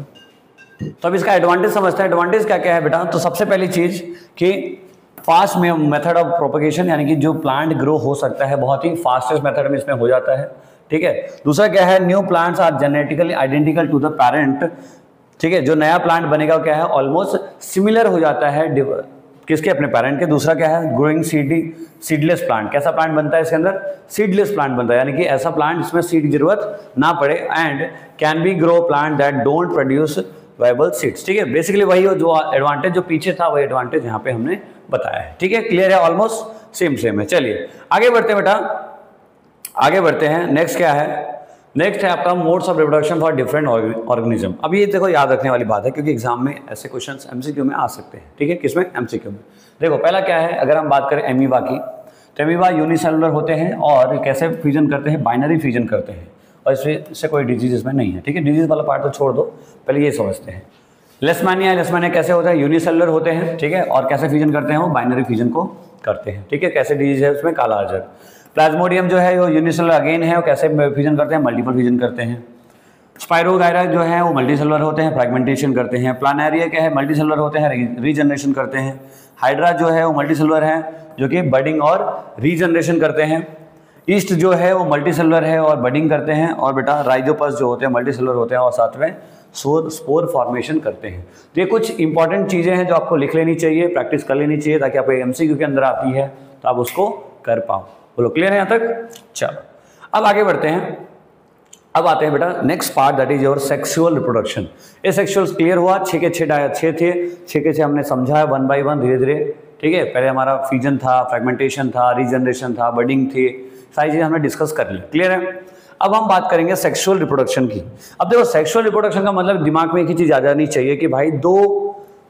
तो अब इसका एडवांटेज समझते हैं। एडवांटेज क्या क्या है बेटा, तो सबसे पहली चीज कि फास्ट मेथड ऑफ प्रोपगेशन, यानी कि जो प्लांट ग्रो हो सकता है बहुत ही फास्टेस्ट मेथड में इसमें हो जाता है। ठीक है, दूसरा क्या है, new plants are genetically identical to the parent. ठीक है, जो नया प्लांट बनेगा क्या है, ऑलमोस्ट सिमिलर हो जाता है किसके, अपने पेरेंट के। दूसरा क्या है, ग्रोइंग सीडलेस प्लांट। कैसा प्लांट बनता है इसके अंदर, सीडलेस प्लांट बनता है, यानी कि ऐसा प्लांट जिसमें सीड की जरूरत ना पड़े। And can be grow plant that don't produce viable seeds. ठीक है, बेसिकली वही जो एडवांटेज जो पीछे था वही एडवांटेज यहाँ पे हमने बताया है। ठीक है, क्लियर है, ऑलमोस्ट सेम है। चलिए आगे बढ़ते हैं बेटा, आगे बढ़ते हैं। नेक्स्ट क्या है, नेक्स्ट है आपका modes of reproduction for different organism. अब ये देखो याद रखने वाली बात है, क्योंकि एग्जाम में ऐसे क्वेश्चंस एमसीक्यू में आ सकते हैं। ठीक है, किसमें, एमसीक्यू में। देखो पहला क्या है, अगर हम बात करें एमीबा की, तो एमीबा यूनिसेलुलर होते हैं और कैसे फ्यूजन करते हैं, बाइनरी फ्यूजन करते हैं। और इससे कोई डिजीज इसमें नहीं है, ठीक है। डिजीज वाला पार्ट तो छोड़ दो, पहले ये समझते हैं। लेशमानिया कैसे होता है, यूनिसेलुलर होते हैं, ठीक है, और कैसे फ्यूजन करते हैं, वो बाइनरी फ्यूजन को करते हैं, ठीक है। कैसे डिजीज है उसमें, काला अजगर। प्लाज्मोडियम जो है वो यूनिसेलुलर अगेन है, वो कैसे फ्यूजन करते हैं, मल्टीपल फ्यूजन करते हैं। स्पाइरोगायरा जो है वो मल्टीसेलुलर होते हैं, फ्रैगमेंटेशन करते हैं। प्लानेरिया क्या है, मल्टीसेलुलर होते हैं, रीजनरेशन करते हैं। हाइड्रा जो है वो मल्टीसेलुलर है, जो कि बडिंग और रीजनरेशन करते हैं। ईस्ट जो है वो मल्टीसेलुलर है और बडिंग करते हैं। और बेटा राइजोपस जो होते हैं मल्टीसेलुलर होते हैं और साथ में स्पोर फॉर्मेशन करते हैं। तो ये कुछ इंपॉर्टेंट चीज़ें हैं जो आपको लिख लेनी चाहिए, प्रैक्टिस कर लेनी चाहिए, ताकि आपको एमसीक्यू के अंदर आती है तो आप उसको कर पाओ। बोलो क्लियर है यहाँ तक? चलो अब आगे बढ़ते हैं। अब आते हैं बेटा next part, that is your sexual reproduction. ये सेक्सुअल क्लियर हुआ, 6 के 6 थे, 6 के 6 हमने समझा है 1 बाय 1 धीरे धीरे, ठीक है। पहले हमारा फ्यूजन था, फ्रेगमेंटेशन था, रीजनरेशन था, बडिंग थी, सारी चीज़ें हमने डिस्कस कर ली, क्लियर है। अब हम बात करेंगे सेक्सुअल रिप्रोडक्शन की। अब देखो सेक्सुअल रिप्रोडक्शन का मतलब दिमाग में एक ही चीज़ आ जानी चाहिए कि भाई 2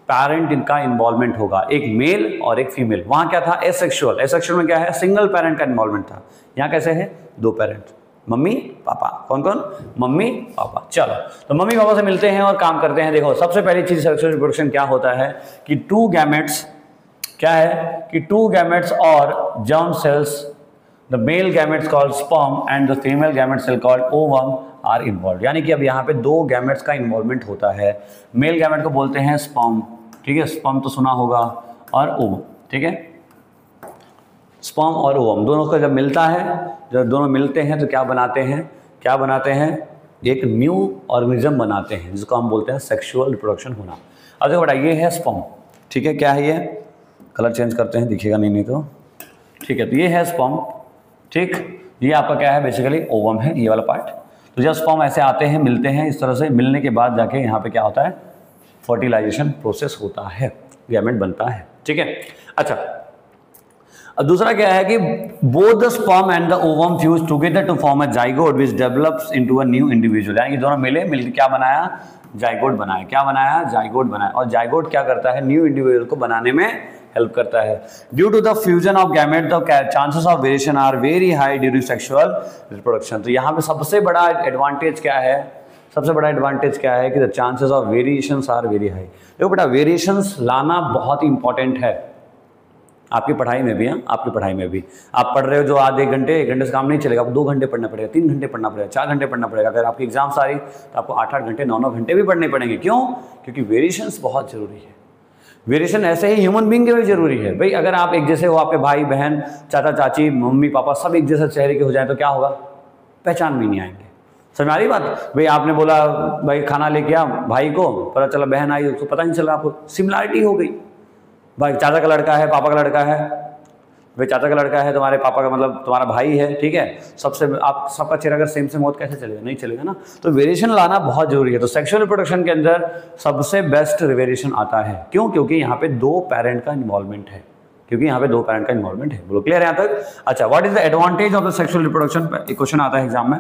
पैरेंट इनका इन्वॉल्वमेंट होगा, एक मेल और एक फीमेल। वहाँ क्या था, एसेक्सुअल। एसेक्सुअल में क्या है, सिंगल पेरेंट का इन्वॉल्वमेंट था। यहाँ कैसे है, 2 पेरेंट, मम्मी पापा। कौन कौन, मम्मी पापा। चलो तो मम्मी पापा से मिलते हैं और काम करते हैं। देखो सबसे पहली चीज सेक्सुअल रिप्रोडक्शन क्या होता है कि 2 गैमेट्स, क्या है कि 2 गैमेट्स और germ cells, the male gametes called sperm and the female gamete cell called ovum are involve. यानी कि अब यहाँ पे 2 गैमेट्स का इन्वॉल्वमेंट होता है। मेल गैमेट को बोलते हैं स्पर्म, ठीक है, स्पर्म तो सुना होगा, और ओवम, ठीक है। स्पर्म और ओवम दोनों का जब मिलता है, जब दोनों मिलते हैं तो क्या बनाते हैं, क्या बनाते हैं, एक न्यू ऑर्गेनिज्म बनाते हैं, जिसको हम बोलते हैं सेक्सुअल रिप्रोडक्शन होना। अब देखो बेटा ये है स्पर्म, ठीक है, क्या है ये, कलर चेंज करते हैं, दिखेगा नहीं तो, ठीक है। तो ये है स्पर्म, ठीक, ये आपका क्या है, बेसिकली ओवम है, ये वाला पार्ट। तो जब स्पर्म ऐसे आते हैं, मिलते हैं, इस तरह से मिलने के बाद जाके यहाँ पे क्या होता है, फर्टिलाइजेशन प्रोसेस होता है, गैमेट बनता है, ठीक है। अच्छा अब दूसरा क्या है कि both the sperm and the ovum fuse together to form a zygote which develops into a new individual. यानी कि दोनों मिलकर क्या बनाया, जाइगोट बनाया। क्या बनाया, जाइगोट बनाया। और जाइगोट क्या करता है, न्यू इंडिविजुअल को बनाने में हेल्प करता है। Due to the fusion of gamete the chances of variation are very high during sexual reproduction. तो यहाँ पे सबसे बड़ा एडवांटेज क्या है, सबसे बड़ा एडवांटेज क्या है कि the chances of variations are very high. देखो बेटा वेरिएशंस लाना बहुत इंपॉर्टेंट है आपकी पढ़ाई में भी, है आपकी पढ़ाई में भी। आप पढ़ रहे हो जो आज 1 घंटे से काम नहीं चलेगा, आपको 2 घंटे पढ़ना पड़ेगा, 3 घंटे पढ़ना पड़ेगा, 4 घंटे पढ़ना पड़ेगा। अगर आपकी एग्जाम्स आ रही तो आपको 8-8 घंटे 9-9 घंटे भी पढ़ने पड़ेंगे। क्यों, क्योंकि वेरिएशंस बहुत जरूरी है। वेरिएशन ऐसे ही ह्यूमन बीइंग के लिए जरूरी है भाई। अगर आप एक जैसे हो, आपके भाई बहन, चाचा चाची, मम्मी पापा सब एक जैसे चेहरे के हो जाए तो क्या होगा, पहचान भी नहीं आएंगे। समझ आ रही बात भाई। आपने बोला भाई खाना लेके आ, भाई को पता चला बहन आई, उसको पता नहीं चला, आपको सिमिलरिटी हो गई। भाई चाचा का लड़का है, पापा का लड़का है, भाई चाचा का लड़का है, तुम्हारे पापा का मतलब तुम्हारा भाई है, ठीक है। सबसे आप सबका चेहरा अगर सेम सेम हो तो कैसे चलेगा, नहीं चलेगा ना। तो वेरिएशन लाना बहुत जरूरी है। तो सेक्सुअल रिप्रोडक्शन के अंदर सबसे बेस्ट वेरिएशन आता है। क्यों, क्योंकि यहाँ पे 2 पेरेंट का इन्वॉल्वमेंट है, क्योंकि यहाँ पे 2 पेरेंट का इन्वॉल्वमेंट है। बोलो क्लियर है यहाँ तक? अच्छा, what is the advantage of the sexual reproduction, एक क्वेश्चन आता है एग्जाम में।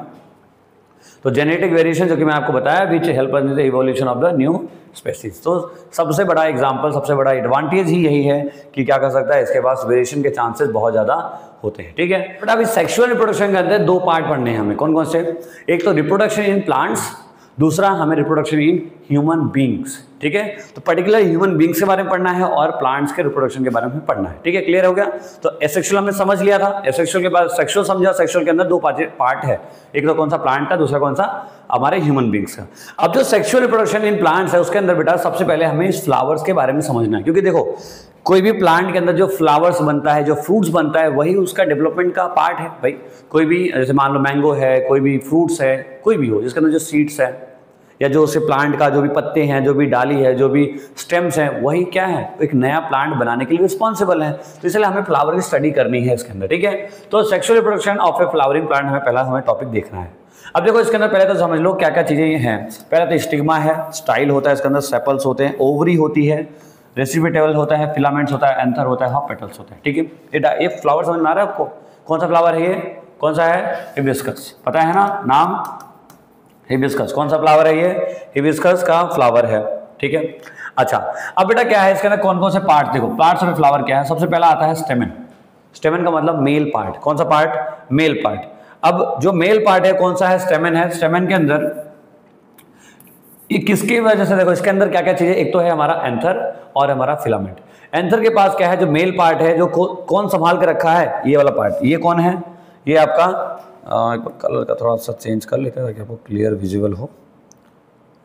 तो जेनेटिक वेरिएशन जो कि मैं आपको बताया, which help in the evolution of the new species. तो सबसे बड़ा एग्जांपल, सबसे बड़ा एडवांटेज ही यही है कि क्या कर सकता है, इसके पास वेरिएशन के चांसेस बहुत ज़्यादा होते हैं, ठीक है। बट अभी सेक्सुअल रिप्रोडक्शन के अंदर 2 पार्ट पढ़ने हैं हमें। कौन कौन से, एक तो रिप्रोडक्शन इन प्लांट्स, दूसरा हमें रिप्रोडक्शन इन ह्यूमन बींग्स, ठीक है। तो पर्टिकुलर ह्यूमन बींग्स के बारे में पढ़ना है और प्लांट्स के रिप्रोडक्शन के बारे में पढ़ना है, ठीक है। क्लियर हो गया? तो एसेक्सुअल हमने समझ लिया था, एसेक्सुअल के बाद सेक्सुअल समझा। सेक्सुअल के अंदर 2 पार्ट है, एक तो कौन सा, प्लांट का, दूसरा कौन सा, हमारे ह्यूमन बींग्स का। अब जो सेक्सुअल रिप्रोडक्शन इन प्लांट्स है उसके अंदर बेटा सबसे पहले हमें इस फ्लावर्स के बारे में समझना है। क्योंकि देखो कोई भी प्लांट के अंदर जो फ्लावर्स बनता है, जो फ्रूट्स बनता है, वही उसका डेवलपमेंट का पार्ट है भाई। कोई भी जैसे मान लो मैंगो है, कोई भी फ्रूट्स है, कोई भी हो जिसके अंदर जो सीड्स है या जो उसे प्लांट का जो भी पत्ते हैं, जो भी डाली है, जो भी स्टेम्स हैं, वही क्या है, एक नया प्लांट बनाने के लिए रिस्पॉन्सिबल है। तो इसलिए हमें फ्लावर की स्टडी करनी है इसके अंदर, ठीक है। तो sexual reproduction of A flowering plant हमें टॉपिक देखना है। अब देखो इसके अंदर पहले तो समझ लो क्या क्या चीजें ये हैं। पहले तो स्टिग्मा है, स्टाइल होता है, इसके अंदर सेपल्स होते हैं, ओवरी होती है, रेसिपिटेबल होता है, फिलामेंट्स होता है, एंथर होता है, हाँ पेटल्स होता है, ठीक है। ये फ्लावर समझ में आ रहा है आपको? कौन सा फ्लावर है ये, कौन सा है, हिबिस्कस, पता है ना नाम, हिबिस्कस। कौन सा फ्लावर है ये, हिबिस्कस का फ्लावर है, ठीक है। अच्छा अब बेटा क्या है इसके अंदर कौन कौन से पार्ट, देखो पार्ट्स ऑफ फ्लावर क्या है। सबसे पहला आता है स्टेमन। स्टेमन का मतलब मेल पार्ट। कौन सा पार्ट, मेल पार्ट। अब जो मेल पार्ट है कौन सा है, स्टेमन है। स्टेमन के अंदर ये किसकी वजह से, देखो इसके अंदर क्या क्या चीजें, एक तो है हमारा एंथर और हमारा फिलामेंट। एंथर के पास क्या है, जो मेल पार्ट है, जो कौन संभाल के रखा है, ये वाला पार्ट। ये कौन है, ये आपका कलर का थोड़ा सा चेंज कर लेते हैं ताकि आपको क्लियर विजिबल हो।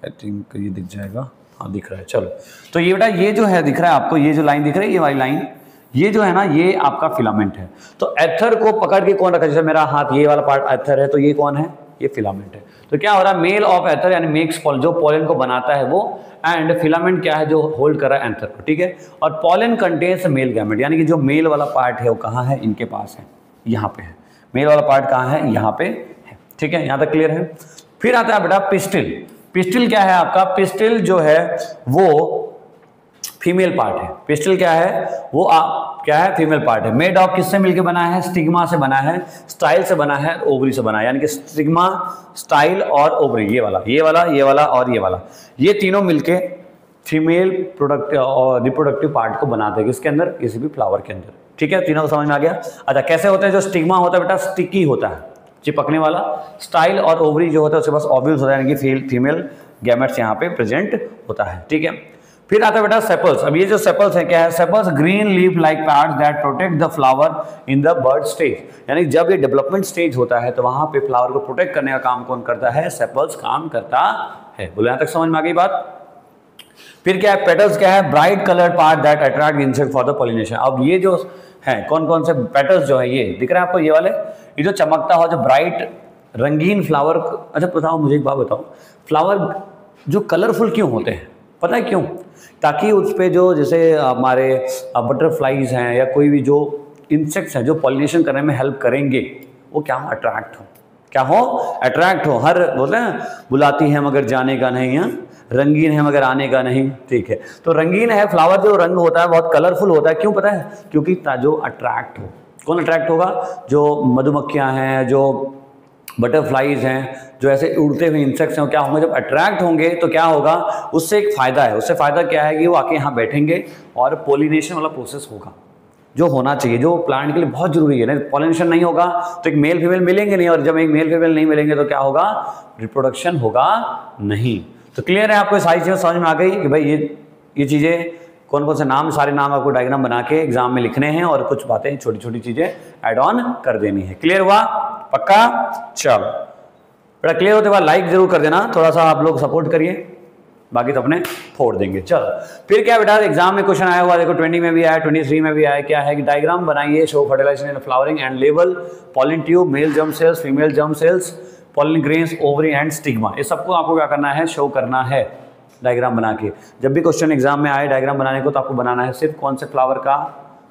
आई थिंक ये दिख जाएगा, हाँ दिख रहा है। चलो तो ये बेटा ये जो है दिख रहा है आपको, ये जो लाइन दिख रही है, ये वाली लाइन, ये जो है ना ये आपका फिलामेंट है। तो एथर को पकड़ के कौन रखा, जैसे मेरा हाथ ये वाला पार्ट एथर है, तो ये कौन है, ये फिलामेंट है। तो क्या हो रहा है, मेल ऑफ एथर यानी मेक्स पॉलन, जो पॉलन को बनाता है वो, एंड फिलामेंट क्या है, जो होल्ड कर रहा है एंथर को, ठीक है। और पॉलन कंटेन्स मेल गैमेट, यानी कि जो मेल वाला पार्ट है वो कहाँ है, इनके पास है, यहाँ पे है। मेल वाला पार्ट कहाँ है, यहाँ पे है, ठीक है, यहाँ तक क्लियर है। फिर आता है बेटा पिस्टिल। पिस्टिल क्या है आपका, पिस्टिल जो है वो फीमेल पार्ट है। पिस्टिल क्या है, वो क्या है, फीमेल पार्ट है। मेड ऑफ किससे मिलकर बना है, स्टिग्मा से बना है, स्टाइल से बना है, ओवरी से बना है। यानी कि स्टिग्मा, स्टाइल और ओवरी, ये वाला ये वाला ये वाला और ये वाला, ये तीनों मिलके फीमेल प्रोडक्ट और रिप्रोडक्टिव पार्ट को बनाते हैं, किसके अंदर, किसी भी फ्लावर के अंदर, ठीक है। तीनों समझ में आ गया। अच्छा कैसे होते हैं, जो स्टिग्मा होता है बेटा स्टिकी होता है, चिपकने वाला। स्टाइल और ओवरी जो होता है उसके पास ओव्यूल्स होता है, यानी कि फीमेल गैमेट्स यहाँ पे प्रेजेंट होता है, ठीक है। फिर आता है बेटा सेपल्स। अब ये जो सेपल्स है क्या है, sepals green leaf like parts that protect the flower in the bud stage. यानी जब ये डेवलपमेंट स्टेज होता है तो वहां पे फ्लावर को प्रोटेक्ट करने का काम कौन करता है, सेपल्स काम करता है। बोलो यहां तक समझ में आ गई बात। फिर क्या है, पेटल्स क्या है, bright coloured part that attract insect for the pollination. अब ये जो है कौन कौन से पेटल्स जो है, ये दिख रहा है आपको, ये वाले, ये जो चमकता हो, जो ब्राइट रंगीन फ्लावर। अच्छा बताओ मुझे एक बात बताओ, फ्लावर जो कलरफुल क्यों होते हैं, पता है क्यों, ताकि उस पर जो जैसे हमारे बटरफ्लाइज हैं या कोई भी जो इंसेक्ट्स हैं जो पॉलिनेशन करने में हेल्प करेंगे, वो क्या हो, अट्रैक्ट हो, क्या हो, अट्रैक्ट हो। हर बोलते हैं बुलाती है मगर जाने का नहीं है, रंगीन है मगर आने का नहीं, ठीक है। तो रंगीन है फ्लावर, जो रंग होता है बहुत कलरफुल होता है, क्यों पता है, क्योंकि जो अट्रैक्ट हो, कौन अट्रैक्ट होगा, जो मधुमक्खियाँ हैं, जो बटरफ्लाइज हैं, जो ऐसे उड़ते हुए इंसेक्ट्स हैं, क्या होंगे, जब अट्रैक्ट होंगे तो क्या होगा, उससे एक फ़ायदा है। उससे फ़ायदा क्या है कि वो आके यहाँ बैठेंगे और पोलिनेशन वाला प्रोसेस होगा, जो होना चाहिए, जो प्लांट के लिए बहुत जरूरी है। नहीं पोलिनेशन नहीं होगा तो एक मेल फीमेल मिलेंगे नहीं, और जब एक मेल फीमेल नहीं मिलेंगे तो क्या होगा, रिप्रोडक्शन होगा नहीं। तो क्लियर है आपको, सारी चीज़ें समझ में आ गई कि भाई ये चीज़ें कौन कौन से नाम, सारे नाम आपको डायग्राम बना के एग्जाम में लिखने हैं, और कुछ बातें छोटी छोटी चीज़ें ऐड ऑन कर देनी है। क्लियर हुआ, पक्का। चलो बेटा क्लियर होते बाद लाइक जरूर कर देना, थोड़ा सा आप लोग सपोर्ट करिए, बाकी तो अपने फोड़ देंगे। चलो फिर क्या बेटा, एग्जाम में क्वेश्चन आया हुआ, देखो 20 में भी आया, 23 में भी आया, क्या है कि डायग्राम बनाइए, show fertilisation in flowering and लेवल pollen tube, male germ cells, female germ cells, pollen grains, ovary and stigma. ये सबको आपको क्या करना है, शो करना है डायग्राम बना के। जब भी क्वेश्चन एग्जाम में आए डायग्राम बनाने को, तो आपको बनाना है सिर्फ कौन से फ्लावर का,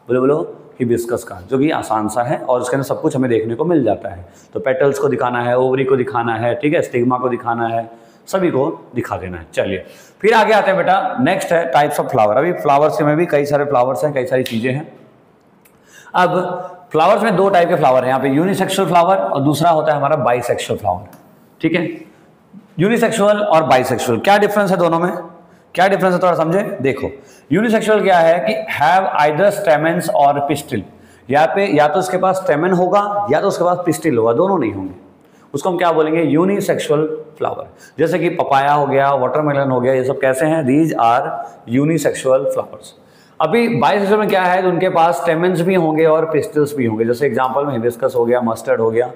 बोलो हिबिस्कस का, जो कि आसान सा है और उसके अंदर सब कुछ हमें देखने को मिल जाता है। तो पेटल्स को दिखाना है, ओवरी को दिखाना है, ठीक है, स्टिग्मा को दिखाना है, सभी को दिखा देना है। चलिए फिर आगे आते हैं बेटा, नेक्स्ट है टाइप्स ऑफ फ्लावर। अभी फ्लावर्स में भी कई सारे फ्लावर्स हैं, कई सारी चीज़ें हैं। अब फ्लावर्स में दो टाइप के फ्लावर हैं यहाँ पे, यूनिसेक्सुअल फ्लावर और दूसरा होता है हमारा बाइसेक्सुअल फ्लावर, ठीक है। यूनिसेक्सुअल और बाइसेक्सुअल क्या डिफरेंस है दोनों में, क्या डिफरेंस है थोड़ा समझे। देखो यूनिसेक्सुअल क्या है कि हैव आइदर स्टेमेंस और पिस्टिल, यहाँ पे या तो उसके पास स्टेमन होगा या तो उसके पास पिस्टिल होगा, दोनों नहीं होंगे, उसको हम क्या बोलेंगे, यूनिसेक्सुअल फ्लावर। जैसे कि पपाया हो गया, वाटरमेलन हो गया, ये सब कैसे हैं, दीज आर यूनिसेक्सुअल फ्लावर्स। अभी बाइसेक्सुअल में क्या है, तो उनके पास स्टेमेंस भी होंगे और पिस्टिल्स भी होंगे, जैसे एग्जांपल में हिबिस्कस हो गया, मस्टर्ड हो गया,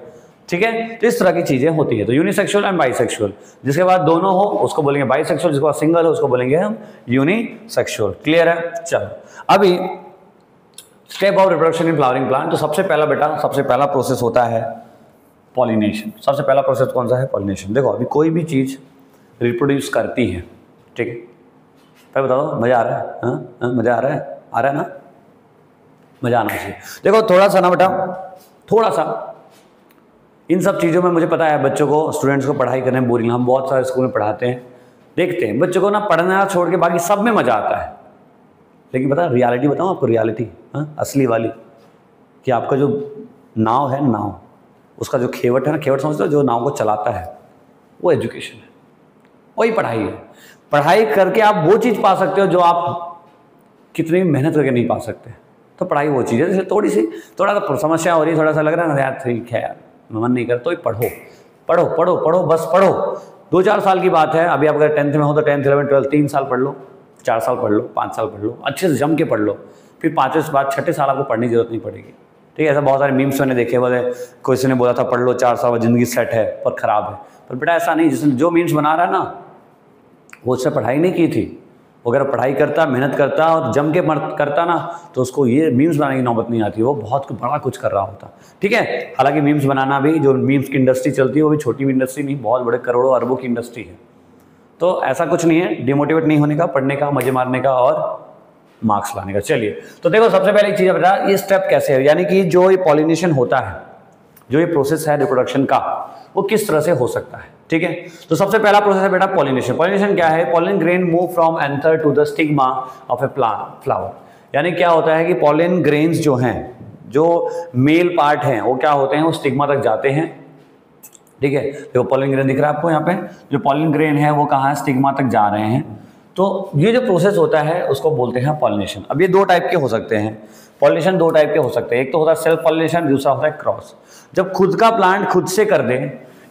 ठीक है। तो इस तरह की चीजें होती है। तो यूनिसेक्सुअल एंड बाइसेक्सुअल, जिसके बाद दोनों हो उसको बोलेंगे बाइसेक्सुअल, जिसके बाद सिंगल हो उसको बोलेंगे हम यूनिसेक्सुअल। क्लियर है। चलो अभी step of reproduction in flowering plant. तो सबसे पहला बेटा, सबसे पहला प्रोसेस होता है पॉलिनेशन। सबसे पहला प्रोसेस कौन सा है, पॉलिनेशन। देखो अभी कोई भी चीज रिप्रोड्यूस करती है, ठीक है, पहले बताओ मजा आ रहा है, हाँ मजा आ रहा है, आ रहा है ना, मजा आना चाहिए। देखो थोड़ा सा ना बेटा, थोड़ा सा इन सब चीज़ों में मुझे पता है बच्चों को, स्टूडेंट्स को पढ़ाई करने में बोरिंग, हम बहुत सारे स्कूल में पढ़ाते हैं, देखते हैं बच्चों को ना पढ़ना छोड़ के बाकी सब में मज़ा आता है। लेकिन पता रियलिटी बताऊँ आपको, रियलिटी असली वाली, कि आपका जो नाव है, नाव उसका जो खेवट है ना, खेवट समझते हो, जो नाव को चलाता है, वो एजुकेशन है, वही पढ़ाई है। पढ़ाई करके आप वो चीज़ पा सकते हो जो आप कितनी मेहनत करके नहीं पा सकते। तो पढ़ाई वो चीज़ है। जैसे थोड़ा सा समस्या हो रही है, थोड़ा सा लग रहा है ना यार, ठीक है यार मन नहीं करता तो पढ़ो पढ़ो पढ़ो पढ़ो, बस पढ़ो। 2-4 साल की बात है। अभी आप अगर 10th में हो तो 10th 11th 12th 3 साल पढ़ लो, 4 साल पढ़ लो, 5 साल पढ़ लो, अच्छे से जम के पढ़ लो, फिर 5वें से बाद 6ठे साल आपको पढ़ने की जरूरत नहीं पड़ेगी। ठीक है, ऐसा बहुत सारे मीम्स मैंने देखे, बोले किसी ने बोला था पढ़ लो 4 साल ज़िंदगी सेट है पर ख़राब है। पर बेटा ऐसा नहीं, जिसने जो मीम्स बना रहा है ना वो उससे पढ़ाई नहीं की थी। अगर पढ़ाई करता, मेहनत करता और जम के करता ना तो उसको ये मीम्स बनाने की नौबत नहीं आती, वो बहुत बड़ा कुछ कर रहा होता। ठीक है, हालांकि मीम्स बनाना भी, जो मीम्स की इंडस्ट्री चलती है वो भी छोटी इंडस्ट्री नहीं, बहुत बड़े करोड़ों अरबों की इंडस्ट्री है। तो ऐसा कुछ नहीं है, डिमोटिवेट नहीं होने का, पढ़ने का, मजे मारने का और मार्क्स लाने का। चलिए, तो देखो सबसे पहले एक चीज़ बता, ये स्टेप कैसे है, यानी कि जो ये पॉलिनेशन होता है, जो ये प्रोसेस है रिप्रोडक्शन का, वो किस तरह से हो सकता है। ठीक है, तो सबसे पहला प्रोसेस है बेटा पॉलिनेशन। पॉलिनेशन क्या है? Pollen grain move from anther to the stigma of a plant flower. यानी क्या होता है कि पॉलिन ग्रेन्स जो हैं, जो मेल पार्ट हैं, वो क्या होते हैं, वो स्टिग्मा तक जाते हैं। ठीक है, देखो पॉलिन ग्रेन दिख रहा है आपको यहाँ पे, जो पॉलिन ग्रेन है वो कहाँ है, स्टिग्मा तक जा रहे हैं। तो ये जो प्रोसेस होता है उसको बोलते हैं पॉलिनेशन। अब ये 2 टाइप के हो सकते हैं, पॉलिनेशन 2 टाइप के हो सकते हैं। एक तो होता है सेल्फ पॉलिनेशन, दूसरा होता है क्रॉस। जब खुद का प्लांट खुद से कर दे,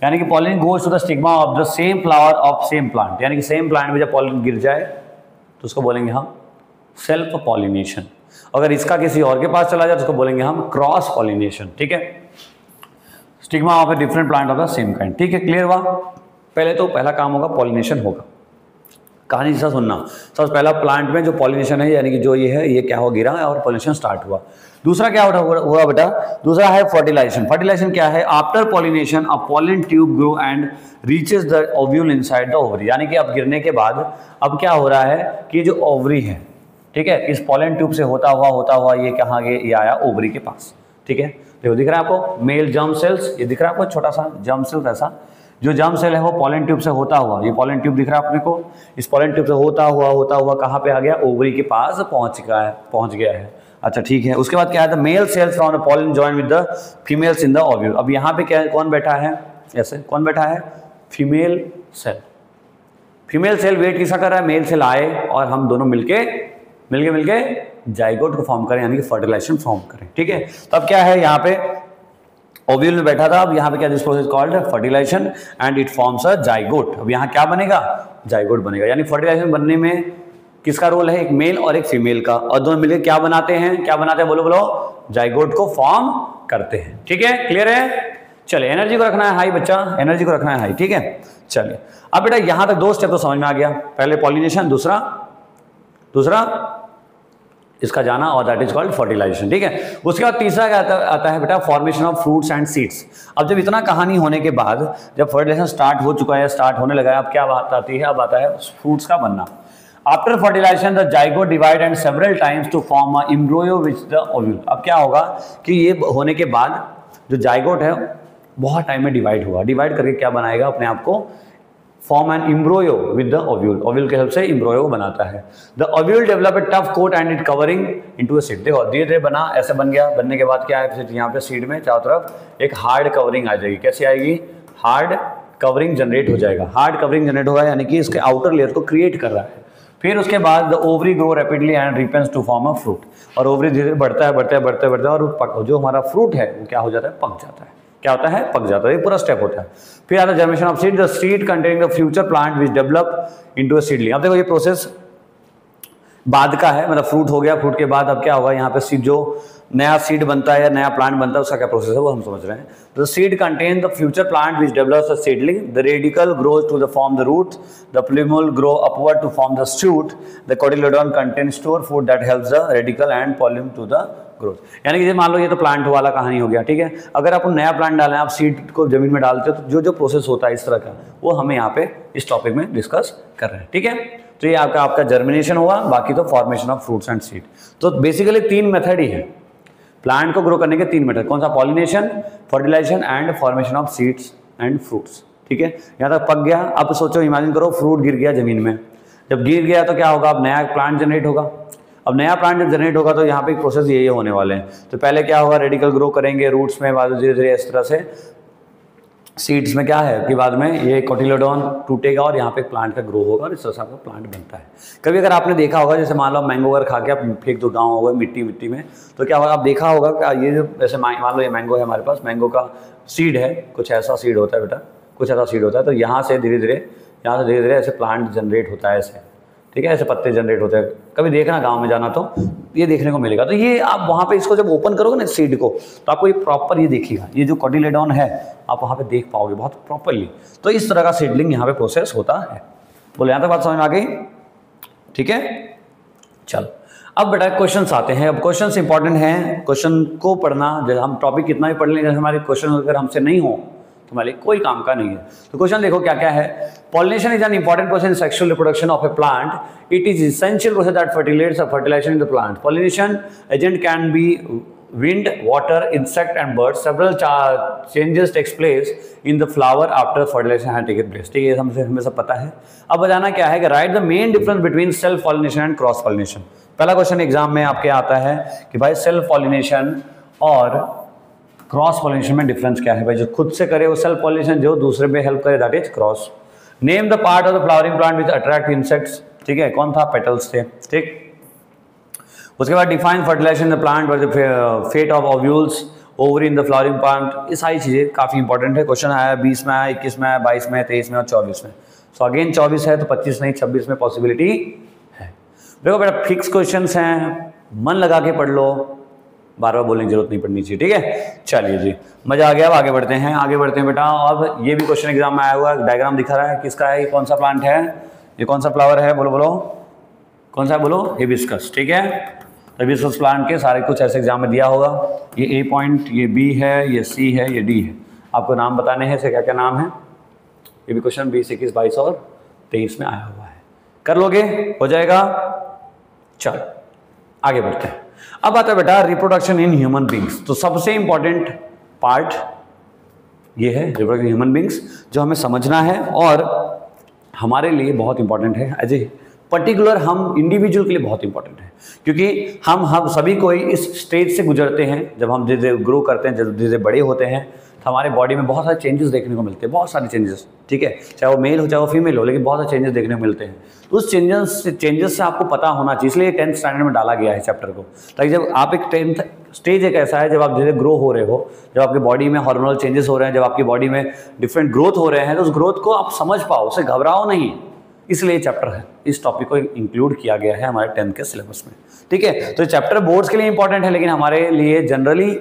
यानी कि pollen goes to the stigma of the same flower of same plant, यानी कि सेम प्लांट में जब पॉलिन गिर जाए तो उसको बोलेंगे हम सेल्फ पॉलिनेशन। अगर इसका किसी और के पास चला जाए तो उसको बोलेंगे हम क्रॉस पॉलिनेशन। ठीक है, stigma of a different plant of the same kind. ठीक है, क्लियर हुआ? पहले तो पहला काम होगा पॉलिनेशन होगा। कहानी जैसा सुनना, सबसे पहला प्लांट में जो पॉलिनेशन है, यानी कि जो ये है, ये क्या हो गिरा और पॉलिनेशन स्टार्ट हुआ। दूसरा क्या हुआ बेटा? दूसरा है फर्टिलाइजेशन। फर्टिलाइजेशन क्या है? After pollination a pollen tube grow and reaches the ovule inside the ovary. यानी कि अब गिरने के बाद अब क्या हो रहा है कि जो ओवरी है, ठीक है, इस पॉलिन ट्यूब से होता हुआ ये कहाँ गए, ये आया ओवरी के पास। ठीक है, देखो दिख रहा है आपको मेल जर्म सेल्स, ये दिख रहा है आपको छोटा सा जर्म सेल्स, ऐसा जो जर्म सेल है वो पॉलिन ट्यूब से होता हुआ, ये पॉलिन ट्यूब दिख रहा है अपने को, इस पॉलिन ट्यूब से होता हुआ कहाँ पे आ गया, ओवरी के पास पहुंच गया है। अच्छा ठीक है, उसके बाद क्या है, male cells from the pollen join with the females in the ovule. अब यहाँ पे क्या है, कौन बैठा है, ऐसे कौन बैठा है, female cell. Female cell wait किसका कर रहा है, मेल सेल आए और हम दोनों मिलके जाइगोट को फॉर्म करें, यानी कि फर्टिलाइजेशन फॉर्म करें। ठीक है, तो अब क्या है, यहाँ पे ओव्यूल में बैठा था, अब यहाँ पे क्या, this process called fertilisation and it forms a zygote. अब यहाँ क्या बनेगा, जाइगोट बनेगा। यानी फर्टिलाइजेशन बनने में किसका रोल है, एक मेल और एक फीमेल का, और दोनों मिलकर क्या बनाते हैं, बोलो, जाइगोट को फॉर्म करते हैं। ठीक है, क्लियर है? चलिए, एनर्जी को रखना है हाई बच्चा, एनर्जी को रखना है हाई। ठीक है, चलिए अब बेटा यहाँ तक 2 स्टेप तो समझ में आ गया, पहले पॉलिनेशन, दूसरा इसका जाना, और दैट इज कॉल्ड फर्टिलाइजेशन। ठीक है, उसके बाद तीसरा क्या आता है बेटा, formation of fruits and seeds. अब जब इतना कहानी होने के बाद, जब फर्टिलाइजेशन स्टार्ट हो चुका है, स्टार्ट होने लगा है, अब क्या बात आती है, अब आता है फ्रूट्स का बनना। After fertilisation the zygote divide and several times to form a embryo with the ovule. अब क्या होगा कि ये होने के बाद जो जाइगोट है बहुत टाइम में डिवाइड करके क्या बनाएगा, अपने आप को form an embryo with the ovule. Ovule के हेल्प से एम्ब्रियो को बनाता है। The ovule develop a tough coat and it covering into a seed. देखो धीरे धीरे बना, ऐसे बन गया, बनने के बाद क्या है, यहाँ पे सीड में चारों तरफ एक हार्ड कवरिंग आ जाएगी। कैसे आएगी, हार्ड कवरिंग जनरेट हो जाएगा। हार्ड कवरिंग जनरेट होगा, यानी कि इसके आउटर लेयर को क्रिएट कर रहा है। फिर उसके बाद the ovary grow rapidly and ripens to form a fruit. और ओवरी धीरे बढ़ता है और जो हमारा फ्रूट है वो क्या हो जाता है, पक जाता है। क्या होता है, पक जाता है। ये पूरा स्टेप होता है। फिर आता है germination of seed, the seed containing the future plant which develop into a seedling. अब देखो ये प्रोसेस बाद का है, मतलब फ्रूट हो गया, फ्रूट के बाद अब क्या होगा, यहाँ पे सीड, जो नया सीड बनता है या नया प्लांट बनता है, उसका क्या प्रोसेस है वो हम समझ रहे हैं। The seed contain the future plant which develops a seedling, the radicle grows to the form the root, the plumule grow upward to form the shoot, the cotyledon contain store food that helps the radicle and plumule to the growth. यानी कि मान लो ये तो plant वाला कहानी हो गया। ठीक है, अगर आप नया प्लांट डालें, आप सीड को जमीन में डालते हो, तो जो प्रोसेस होता है इस तरह का, वो हमें यहाँ पे इस टॉपिक में डिस्कस कर रहे हैं। ठीक है, तो ये आपका जर्मिनेशन हुआ, बाकी तो formation of fruits and seed. तो बेसिकली 3 मेथड ही है प्लांट को ग्रो करने के, 3 मेथड। कौन सा, pollination, fertilisation and formation of seeds and fruits. ठीक है, यहाँ तक पक गया। अब सोचो, इमेजिन करो फ्रूट गिर गया जमीन में, जब गिर गया तो क्या होगा, अब नया प्लांट जनरेट होगा। अब नया प्लांट जब जनरेट होगा तो यहाँ पे प्रोसेस ये होने वाले हैं। तो पहले क्या होगा, रेडिकल ग्रो करेंगे रूट्स में, बाद धीरे धीरे इस तरह से सीड्स में क्या है कि बाद में ये कोटिलेडोन टूटेगा और यहाँ पे प्लांट का ग्रो होगा और इस तरह से आपका प्लांट बनता है। कभी अगर आपने देखा होगा, जैसे मान लो मैंगो अगर खा के आप फेंक दो गाँव होगा मिट्टी में, तो क्या होगा, आप देखा होगा कि ये जो जैसे मान लो ये मैंगो है हमारे पास, मैंगो का सीड है, कुछ ऐसा सीड होता है बेटा, कुछ ऐसा सीड होता है। तो यहाँ से धीरे धीरे ऐसे प्लांट जनरेट होता है ऐसे, ठीक है, ऐसे पत्ते जनरेट होते हैं। कभी देखना गांव में जाना तो ये देखने को मिलेगा। तो ये आप वहाँ पे इसको जब ओपन करोगे ना सीड को, तो आपको ये प्रॉपर ये देखिएगा, ये जो कोटिलेडोन है आप वहाँ पे देख पाओगे बहुत प्रॉपरली। तो इस तरह का सीडलिंग यहाँ पे प्रोसेस होता है। बोले यहाँ तक बात समझ में आ गई? ठीक है, चल अब बेटा क्वेश्चंस आते हैं। अब क्वेश्चंस इंपॉर्टेंट हैं, क्वेश्चन को पढ़ना, जैसे हम टॉपिक कितना भी पढ़ लें, जैसे हमारे क्वेश्चन अगर हमसे नहीं हो तो हमारे कोई काम का नहीं है। तो क्वेश्चन देखो क्या क्या है। Pollination is an important process in sexual reproduction of a plant. It is essential process that facilitates fertilisation in the plant. Pollination agent can be wind, water, insect and birds. Several changes takes place in the flower after fertilization has taken place. ठीक है, हमें सब पता है। अब बताना क्या है कि right the main difference between self pollination and cross pollination. पहला क्वेश्चन एग्जाम में आपके आता है कि भाई सेल्फ पॉलिनेशन और क्रॉस पॉलिनेशन में डिफरेंस क्या है। भाई जो खुद से करे वो सेल्फ पॉलिनेशन, जो दूसरे पे हेल्प करे that is cross. Name the part of the flowering plant which attract insects. ठीक है, कौन था? पेटल्स थे। ठीक, उसके बाद define fertilisation in the plant by the fate of ovules ovary in the flowering plant. ये सारी चीज़ें काफ़ी इंपॉर्टेंट है। क्वेश्चन आया 20 में आया, 21 में आया, 22 में, 23 में और 24 में। सो अगेन 24 है तो 25 नहीं 26 में पॉसिबिलिटी है। देखो बेटा फिक्स क्वेश्चंस हैं, मन लगा के पढ़ लो, बार बार बोलने की जरूरत नहीं पड़नी चाहिए। ठीक है, चलिए जी, मजा आ गया। अब आगे बढ़ते हैं बेटा। अब ये भी क्वेश्चन एग्जाम में आया हुआ है, डायग्राम दिखा रहा है, किसका है, ये कौन सा प्लांट है, ये कौन सा फ्लावर है, बोलो कौन सा, बोलो हिबिस्कस। ठीक है, हिबिस्कस प्लांट के सारे कुछ ऐसे एग्जाम में दिया होगा। ये ए पॉइंट, ये बी है, ये सी है, ये डी है। आपको नाम बताने हैं, इसे क्या क्या नाम है। ये भी क्वेश्चन 20, 21, 22 और 23 में आया हुआ है। कर लोगे, हो जाएगा। चल आगे बढ़ते हैं। अब आता है बेटा रिप्रोडक्शन इन ह्यूमन बींग्स। तो सबसे इंपॉर्टेंट पार्ट ये है रिप्रोडक्शन ह्यूमन बींग्स, जो हमें समझना है और हमारे लिए बहुत इंपॉर्टेंट है। एज ए पर्टिकुलर हम इंडिविजुअल के लिए बहुत इंपॉर्टेंट है, क्योंकि हम सभी कोई इस स्टेज से गुजरते हैं। जब हम धीरे ग्रो करते हैं, जब धीरे बड़े होते हैं, तो हमारे बॉडी में बहुत सारे चेंजेस देखने को मिलते हैं, बहुत सारे चेंजेस। ठीक है, चाहे वो मेल हो चाहे वो फीमेल हो, लेकिन बहुत सारे चेंजेस देखने को मिलते हैं। तो उस चेंजेस से आपको पता होना चाहिए, इसलिए 10th स्टैंडर्ड में डाला गया है चैप्टर को, ताकि जब आप एक 10th स्टेज एक ऐसा है जब आप धीरे ग्रो हो रहे हो, जब आपकी बॉडी में हार्मोनल चेंजेस हो रहे हैं, जब आपकी बॉडी में डिफरेंट ग्रोथ हो रहे हैं, तो उस ग्रोथ को आप समझ पाओ, उसे घबराओ नहीं। इसलिए चैप्टर है, इस टॉपिक को इंक्लूड किया गया है हमारे 10th के सिलेबस में। ठीक है, तो चैप्टर बोर्ड्स के लिए इंपॉर्टेंट है, लेकिन हमारे लिए जनरली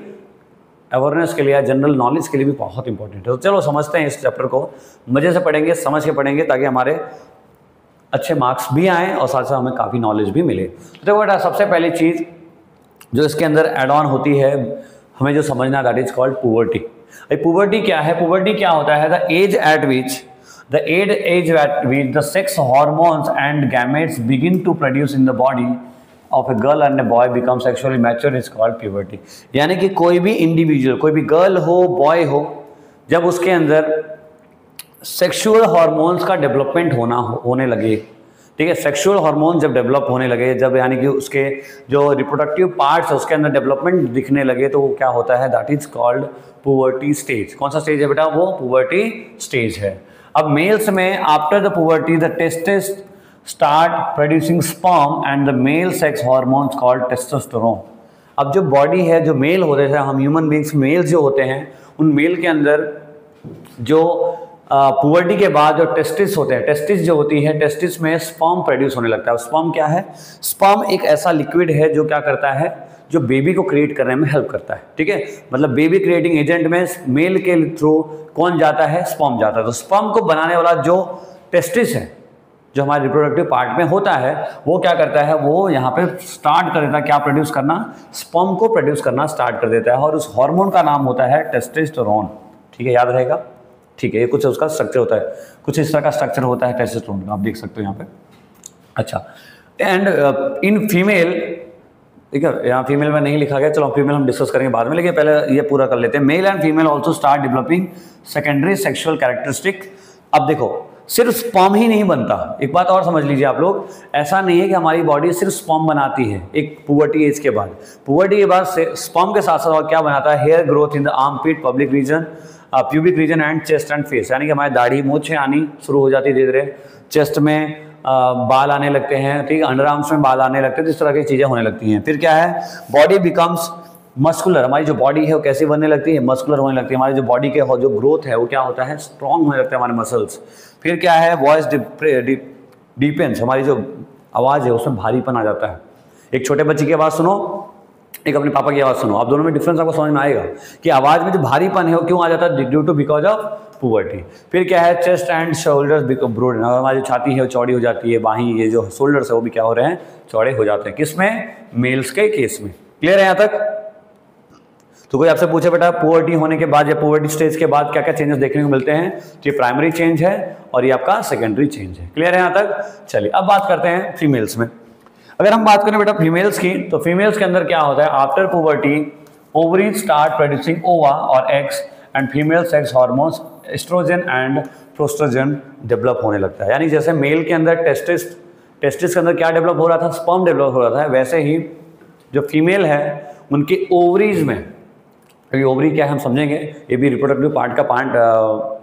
अवेयरनेस के लिए, जनरल नॉलेज के लिए भी बहुत इंपॉर्टेंट है। तो चलो समझते हैं इस चैप्टर को, मजे से पढ़ेंगे, समझ के पढ़ेंगे, ताकि हमारे अच्छे मार्क्स भी आएँ और साथ साथ हमें काफ़ी नॉलेज भी मिले। तो देखो बेटा, सबसे पहली चीज़ जो इसके अंदर एड ऑन होती है, हमें जो समझना है, that is called puberty. Puberty क्या है? पुबर्टी क्या होता है? The age at which the sex hormones and gametes begin to produce in the body of a girl and a boy become sexually mature is called puberty। यानी कि कोई भी individual, कोई भी गर्ल हो बॉय हो, जब उसके अंदर सेक्सुअल हार्मोन्स का डेवलपमेंट होने लगे, ठीक है, सेक्सुअल हार्मोन जब डेवलप होने लगे, जब यानी कि उसके जो रिप्रोडक्टिव पार्ट्स है उसके अंदर डेवलपमेंट दिखने लगे, तो वो क्या होता है? That is called puberty stage. कौन सा स्टेज है बेटा? वो पुबर्टी स्टेज है। अब मेल्स में after the puberty the testis start producing sperm and the male sex hormones called testosterone. अब जो बॉडी है, जो मेल होते हैं, हम ह्यूमन बींग्स मेल जो होते हैं, उन मेल के अंदर जो पुबर्टी के बाद जो टेस्टिस होते हैं, टेस्टिस जो होती है, टेस्टिस में स्पर्म प्रोड्यूस होने लगता है। स्पर्म क्या है? स्पर्म एक ऐसा लिक्विड है जो क्या करता है, जो बेबी को क्रिएट करने में हेल्प करता है। ठीक है, मतलब बेबी क्रिएटिंग एजेंट में मेल के थ्रू कौन जाता है? स्पर्म जाता है। तो स्पर्म को बनाने वाला जो टेस्टिस है, जो हमारे रिप्रोडक्टिव पार्ट में होता है, वो क्या करता है? वो यहाँ पे स्टार्ट कर देता है क्या प्रोड्यूस करना? स्पर्म को प्रोड्यूस करना स्टार्ट कर देता है, और उस हार्मोन का नाम होता है टेस्टोस्टेरोन। ठीक है, याद रहेगा। ठीक है, ये कुछ उसका स्ट्रक्चर होता है, कुछ इस तरह का स्ट्रक्चर होता है टेस्टोस्टेरोन का, आप देख सकते हो यहाँ पे। अच्छा, एंड इन फीमेल, ठीक है, यहाँ फीमेल में नहीं लिखा गया, चलो फीमेल हम डिस्कस करेंगे बाद में, लेकिन पहले ये पूरा कर लेते हैं। Male and female also start developing secondary sexual characteristic. अब देखो, सिर्फ स्पर्म ही नहीं बनता, एक बात और समझ लीजिए आप लोग, ऐसा नहीं है कि हमारी बॉडी सिर्फ स्पर्म बनाती है एक पुबर्टी एज के बाद। पुबर्टी के बाद स्पर्म के साथ साथ और क्या बनाता है? Hair growth in the armpit, public region, pubic region and chest and face, यानी कि हमारी दाढ़ी मूछें आनी शुरू हो जाती है धीरे धीरे, चेस्ट में बाल आने लगते हैं, ठीक है, अंडर आर्म्स में बाल आने लगते हैं, इस तरह की चीज़ें होने लगती हैं। फिर क्या है, बॉडी बिकम्स मस्कुलर, हमारी जो बॉडी है वो कैसी बनने लगती है, मस्कुलर होने लगती है, हमारी जो बॉडी के जो ग्रोथ है वो क्या होता है, स्ट्रॉन्ग होने लगते हैं हमारे मसल्स। फिर क्या है, वॉइस डिपेंस, हमारी जो आवाज़ है उसमें भारीपन आ जाता है। एक छोटे बच्चे की आवाज़ सुनो, एक अपने पापा की आवाज़ सुनो, आप दोनों में डिफरेंस आपको समझ में आएगा कि आवाज़ में जो भारीपन है वो क्यों आ जाता है, due to because of puberty. फिर क्या है, chest and shoulders become broad, हमारी जो छाती है वो चौड़ी हो जाती है, बाहीं ये जो शोल्डर्स है वो भी क्या हो रहे हैं, चौड़े हो जाते हैं। किसमें, मेल्स के केस में। क्लियर है यहाँ तक? तो कोई आपसे पूछे बेटा पुबर्टी होने के बाद या पुबर्टी स्टेज के बाद क्या क्या चेंजेस देखने को मिलते हैं, तो ये प्राइमरी चेंज है और ये आपका सेकेंडरी चेंज है। क्लियर है यहाँ तक? चलिए अब बात करते हैं फीमेल्स में। अगर हम बात करें बेटा फीमेल्स की, तो फीमेल्स के अंदर क्या होता है, after puberty ovaries start producing ova और eggs and female sex hormones estrogen and progesterone develop होने लगता है। यानी जैसे मेल के अंदर टेस्टिस के अंदर क्या डेवलप हो रहा था, स्पर्म डेवलप हो रहा था, वैसे ही जो फीमेल है उनके ओवरीज में, क्योंकि ओवरी क्या है हम समझेंगे, ये भी रिप्रोडक्टिव पार्ट का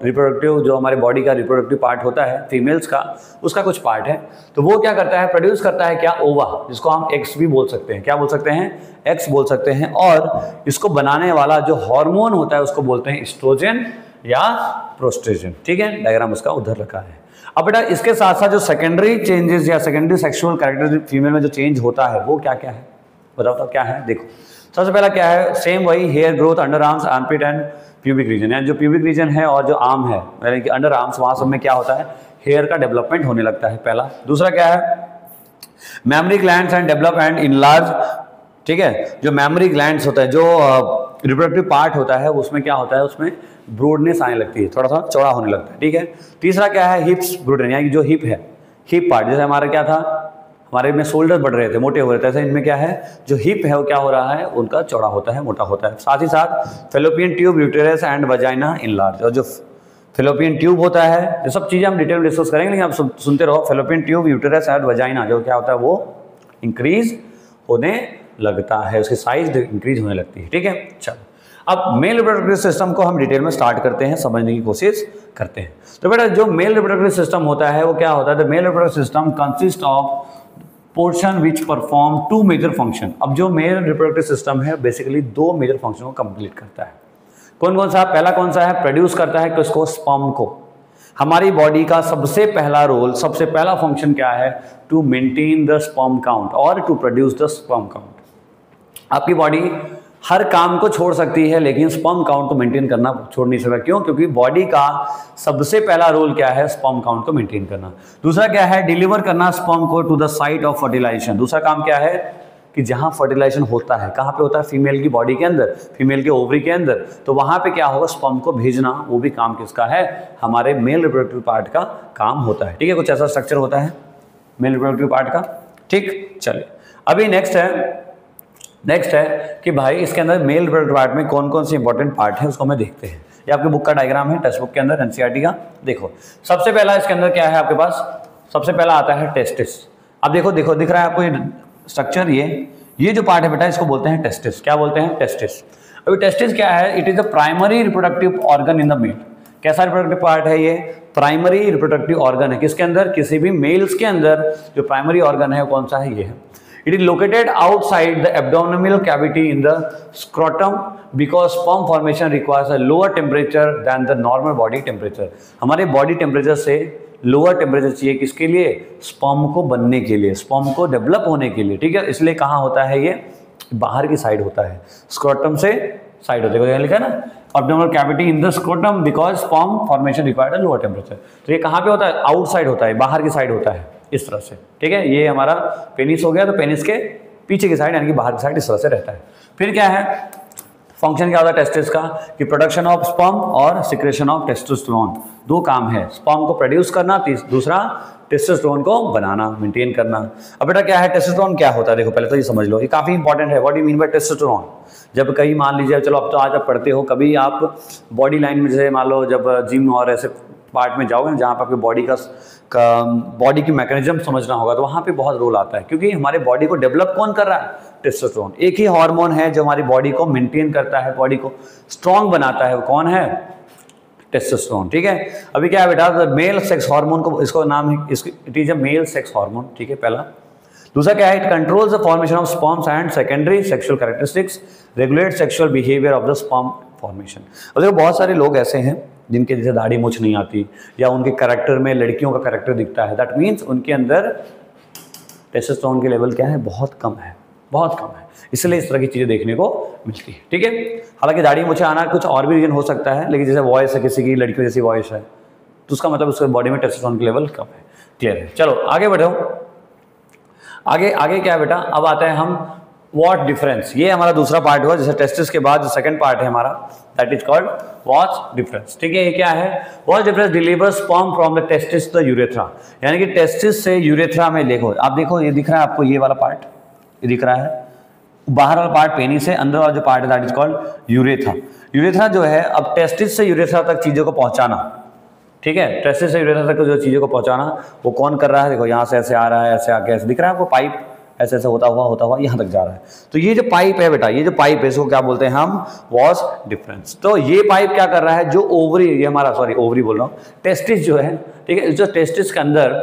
रिप्रोडक्टिव जो हमारे बॉडी का रिप्रोडक्टिव पार्ट होता है फीमेल्स का, उसका कुछ पार्ट है। तो वो क्या करता है, प्रोड्यूस करता है क्या, ओवा, जिसको हम एक्स भी बोल सकते हैं। क्या बोल सकते हैं, एक्स बोल सकते हैं। और इसको बनाने वाला जो हार्मोन होता है उसको बोलते हैं एस्ट्रोजन या प्रोस्ट्रोजन। ठीक है, डायग्राम उसका उधर रखा है। अब बेटा इसके साथ साथ जो सेकेंडरी चेंजेस या सेकेंडरी सेक्सुअल कैरेक्टर फीमेल में जो चेंज होता है वो क्या क्या है, बताओ तो क्या है। देखो सबसे पहला क्या है, सेम वही hair growth, under arms, armpit and pubic region. यानी जो प्यूबिक रीजन है और जो आर्म है यानी कि अंडर आर्म्स, वहाँ सब में क्या होता है, हेयर का डेवलपमेंट होने लगता है पहला। दूसरा क्या है, mammary glands and develop and enlarge. ठीक है, जो मेमोरी ग्लैंड्स होता है, जो रिप्रोडक्टिव पार्ट होता है उसमें क्या होता है, उसमें ब्रॉडनेस आने लगती है, थोड़ा सा चौड़ा होने लगता है। ठीक है, तीसरा क्या है, हिप्स ब्रॉडन, यानी जो हिप है, हिप पार्ट, जैसे हमारा क्या था, हमारे में शोल्डर बढ़ रहे थे, मोटे हो रहे थे, ऐसे इनमें क्या है, जो हिप है वो क्या हो रहा है, उनका चौड़ा होता है, मोटा होता है। साथ ही साथ fallopian tube, uterus and vagina enlarge. और जो फेलोपियन ट्यूब होता है, ये सब चीज़ें हम डिटेल में डिस्कस करेंगे, लेकिन आप सुनते रहो। Fallopian tube, uterus and vagina जो क्या होता है वो इंक्रीज होने लगता है, उसकी साइज इंक्रीज होने लगती है। ठीक है, चलो अब मेल रिप्रोडक्टिव सिस्टम को हम डिटेल में स्टार्ट करते हैं, समझने की कोशिश करते हैं। तो बेटा जो मेल रिप्रोडक्टिव सिस्टम होता है वो क्या होता है, the male reproductive system consist of portion which perform two major function. अब जो मेल रिप्रोडक्टिव सिस्टम है बेसिकली दो मेजर फंक्शन को कंप्लीट करता है। कौन कौन सा, पहला कौन सा है, प्रोड्यूस करता है किसको, स्पर्म को। हमारी बॉडी का सबसे पहला रोल, सबसे पहला फंक्शन क्या है, to maintain the sperm count और to produce the sperm count. आपकी बॉडी हर काम को छोड़ सकती है लेकिन स्पर्म काउंट को मेंटेन करना छोड़ नहीं सकता। क्यों? क्योंकि बॉडी का सबसे पहला रोल क्या है, स्पर्म काउंट को मेंटेन करना। दूसरा क्या है, डिलीवर करना स्पर्म को to the site of fertilisation. दूसरा काम क्या है कि जहां फर्टिलाइजेशन होता है, कहां पे होता है, फीमेल की बॉडी के अंदर, फीमेल के ओवरी के अंदर, तो वहां पे क्या होगा, स्पर्म को भेजना, वो भी काम किसका है, हमारे मेल रिप्रोडक्टिव पार्ट का काम होता है। ठीक है, कुछ ऐसा स्ट्रक्चर होता है मेल रिप्रोडक्टिव पार्ट का। ठीक, चलिए अभी नेक्स्ट है कि भाई इसके अंदर मेल रिप्रोडक्टिव पार्ट में कौन कौन से इंपॉर्टेंट पार्ट है उसको हमें देखते हैं। ये आपके बुक का डायग्राम है, टेक्स्ट बुक के अंदर एनसीईआरटी का। देखो सबसे पहला इसके अंदर क्या है आपके पास, सबसे पहला आता है टेस्टिस। अब देखो दिख रहा है आपको ये स्ट्रक्चर, ये जो पार्ट है बेटा इसको बोलते हैं टेस्टिस। क्या बोलते हैं, टेस्टिस। अभी टेस्टिस क्या है, it is the primary reproductive organ in the male. कैसा रिप्रोडक्टिव पार्ट है ये, प्राइमरी रिप्रोडक्टिव ऑर्गन है। किसके अंदर, किसी भी मेल्स के अंदर जो प्राइमरी ऑर्गन है वो कौन सा है, ये है। It is located outside the abdominal cavity in the scrotum because sperm formation requires a lower temperature than the normal body temperature. हमारे बॉडी टेम्परेचर से लोअर टेम्परेचर चाहिए किसके लिए, स्पर्म को बनने के लिए, स्पर्म को डेवलप होने के लिए। ठीक है, इसलिए कहाँ होता है, ये बाहर की साइड होता है, स्क्रोटम से साइड होता है, लिखा है ना, abdominal cavity in the scrotum because sperm formation required a lower temperature। तो ये कहाँ पे होता है, आउटसाइड होता है, बाहर की साइड होता है, इस तरह से। ठीक है, ये हमारा पेनिस हो गया, तो पेनिस के पीछे की साइड यानी कि बाहर की साइड इस तरह से रहता है। फिर क्या है, फंक्शन क्या होता है टेस्टिस का, कि प्रोडक्शन ऑफ स्पर्म और सिक्रेशन ऑफ टेस्टोस्टेरोन। दो काम है, स्पर्म को प्रोड्यूस करना, दूसरा टेस्टोस्टेरोन को बनाना, मेंटेन करना। अब बेटा क्या है टेस्टोस्टेरोन, क्या होता है, देखो पहले तो ये समझ लो, ये काफी इंपॉर्टेंट है। What do you mean bye testosterone. जब कहीं मान लीजिए, चलो अब तो आज आप पढ़ते हो, कभी आप बॉडी लाइन में जैसे मान लो जब जिम और ऐसे पार्ट में जाओगे जहाँ पर आपकी बॉडी की मैकेनिज्म समझना होगा, तो वहाँ पे बहुत रोल आता है। क्योंकि हमारे बॉडी को डेवलप कौन कर रहा है, टेस्टोस्टेरोन। एक ही हार्मोन है जो हमारी बॉडी को मेंटेन करता है, बॉडी को स्ट्रांग बनाता है, वो कौन है, टेस्टोस्टेरोन, ठीक है। अभी क्या है बेटा, मेल सेक्स हार्मोन को इसको नाम है, it is a male sex hormone, ठीक है पहला। दूसरा क्या है, it controls the formation of sperms and secondary sexual characteristics, regulate sexual behaviour of the sperm formation. और देखो बहुत सारे लोग ऐसे हैं जिनके जैसे दाढ़ी मूछ नहीं आती या उनके कैरेक्टर में लड़कियों का कैरेक्टर दिखता है, दैट मीन्स उनके अंदर टेस्टोस्टेरोन के लेवल क्या है, बहुत कम है, बहुत कम है, इसलिए इस तरह की चीज़ें देखने को मिलती है, ठीक है। हालांकि दाढ़ी मूछें आना कुछ और भी रीजन हो सकता है, लेकिन जैसे वॉइस है, किसी की लड़कियों जैसी वॉइस है, तो उसका मतलब उसके बॉडी में टेस्टोस्टेरोन के लेवल कम है। क्लियर है। चलो आगे बढ़ो, आगे क्या है बेटा, अब आते हैं हम व्हाट डिफरेंस। ये हमारा दूसरा पार्ट हुआ, जैसे टेस्टिस के बाद जो सेकंड पार्ट है हमारा, that is called vas deferens, ठीक है। ये क्या है, vas deferens deliver sperm from the testis to the urethra, यानी कि टेस्टिस से यूरेथ्रा में देखो, आप देखो ये दिख रहा है आपको, ये वाला पार्ट ये दिख रहा है, बाहर वाला पार्ट पेनिस से, अंदर वाला जो पार्ट है that is called urethra. Urethra जो है, अब टेस्टिस से यूरेथ्रा तक चीजों को पहुंचाना, ठीक है, टेस्टिस से यूरेथ्रा तक जो चीजों को पहुंचाना वो कौन कर रहा है, देखो यहाँ से ऐसे आ रहा है, ऐसे आके ऐसे दिख रहा है आपको, पाइप ऐसे ऐसे होता हुआ यहाँ तक जा रहा है। तो ये जो पाइप है बेटा, ये जो पाइप है इसको क्या बोलते हैं हम, वॉस डिफरेंस। तो ये पाइप क्या कर रहा है, जो ओवरी, ये हमारा सॉरी ओवरी बोल रहा हूँ, टेस्टिस जो है, ठीक है, जो टेस्टिस के अंदर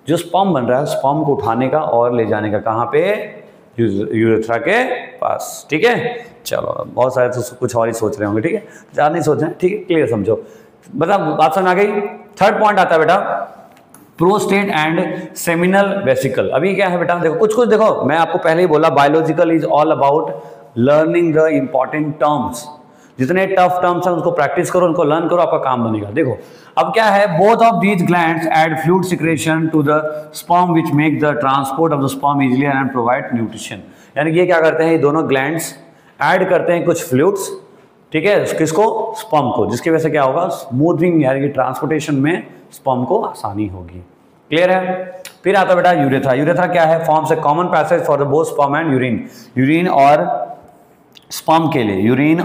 जो स्पर्म बन रहा है, स्पर्म को उठाने का और ले जाने का कहाँ पे, यूरेथ्रा के पास, ठीक है। चलो बहुत सारे तो कुछ और ही सोच रहे होंगे, ठीक है, ज़्यादा नहीं सोच रहे हैं, ठीक है, क्लियर समझो, बता बात समझ आ गई। थर्ड पॉइंट आता है बेटा, प्रोस्टेट एंड सेमिनल वेसिकल। अभी क्या है बेटा, देखो कुछ देखो, मैं आपको पहले ही बोला biological is all about learning the important terms, जितने टफ टर्म्स हैं उसको प्रैक्टिस करो, उनको लर्न करो, आपका काम बनेगा। देखो अब क्या है, both of these glands add fluid secretion to the sperm which make the transport of the sperm easily and provide nutrition. यानी कि ये क्या करते हैं, ये दोनों ग्लैंड्स ऐड करते हैं कुछ फ्लूइड्स, ठीक है, किसको, स्पर्म को, जिसकी वजह से क्या होगा, स्मूथिंग यानी कि ट्रांसपोर्टेशन में स्पर्म को आसानी होगी। क्लियर है। फिर आता बेटा यूरेथ्रा। यूरेथ्रा क्या है, forms a common passage for the both sperm and urine, urine और स्पर्म के लिए, यूरिन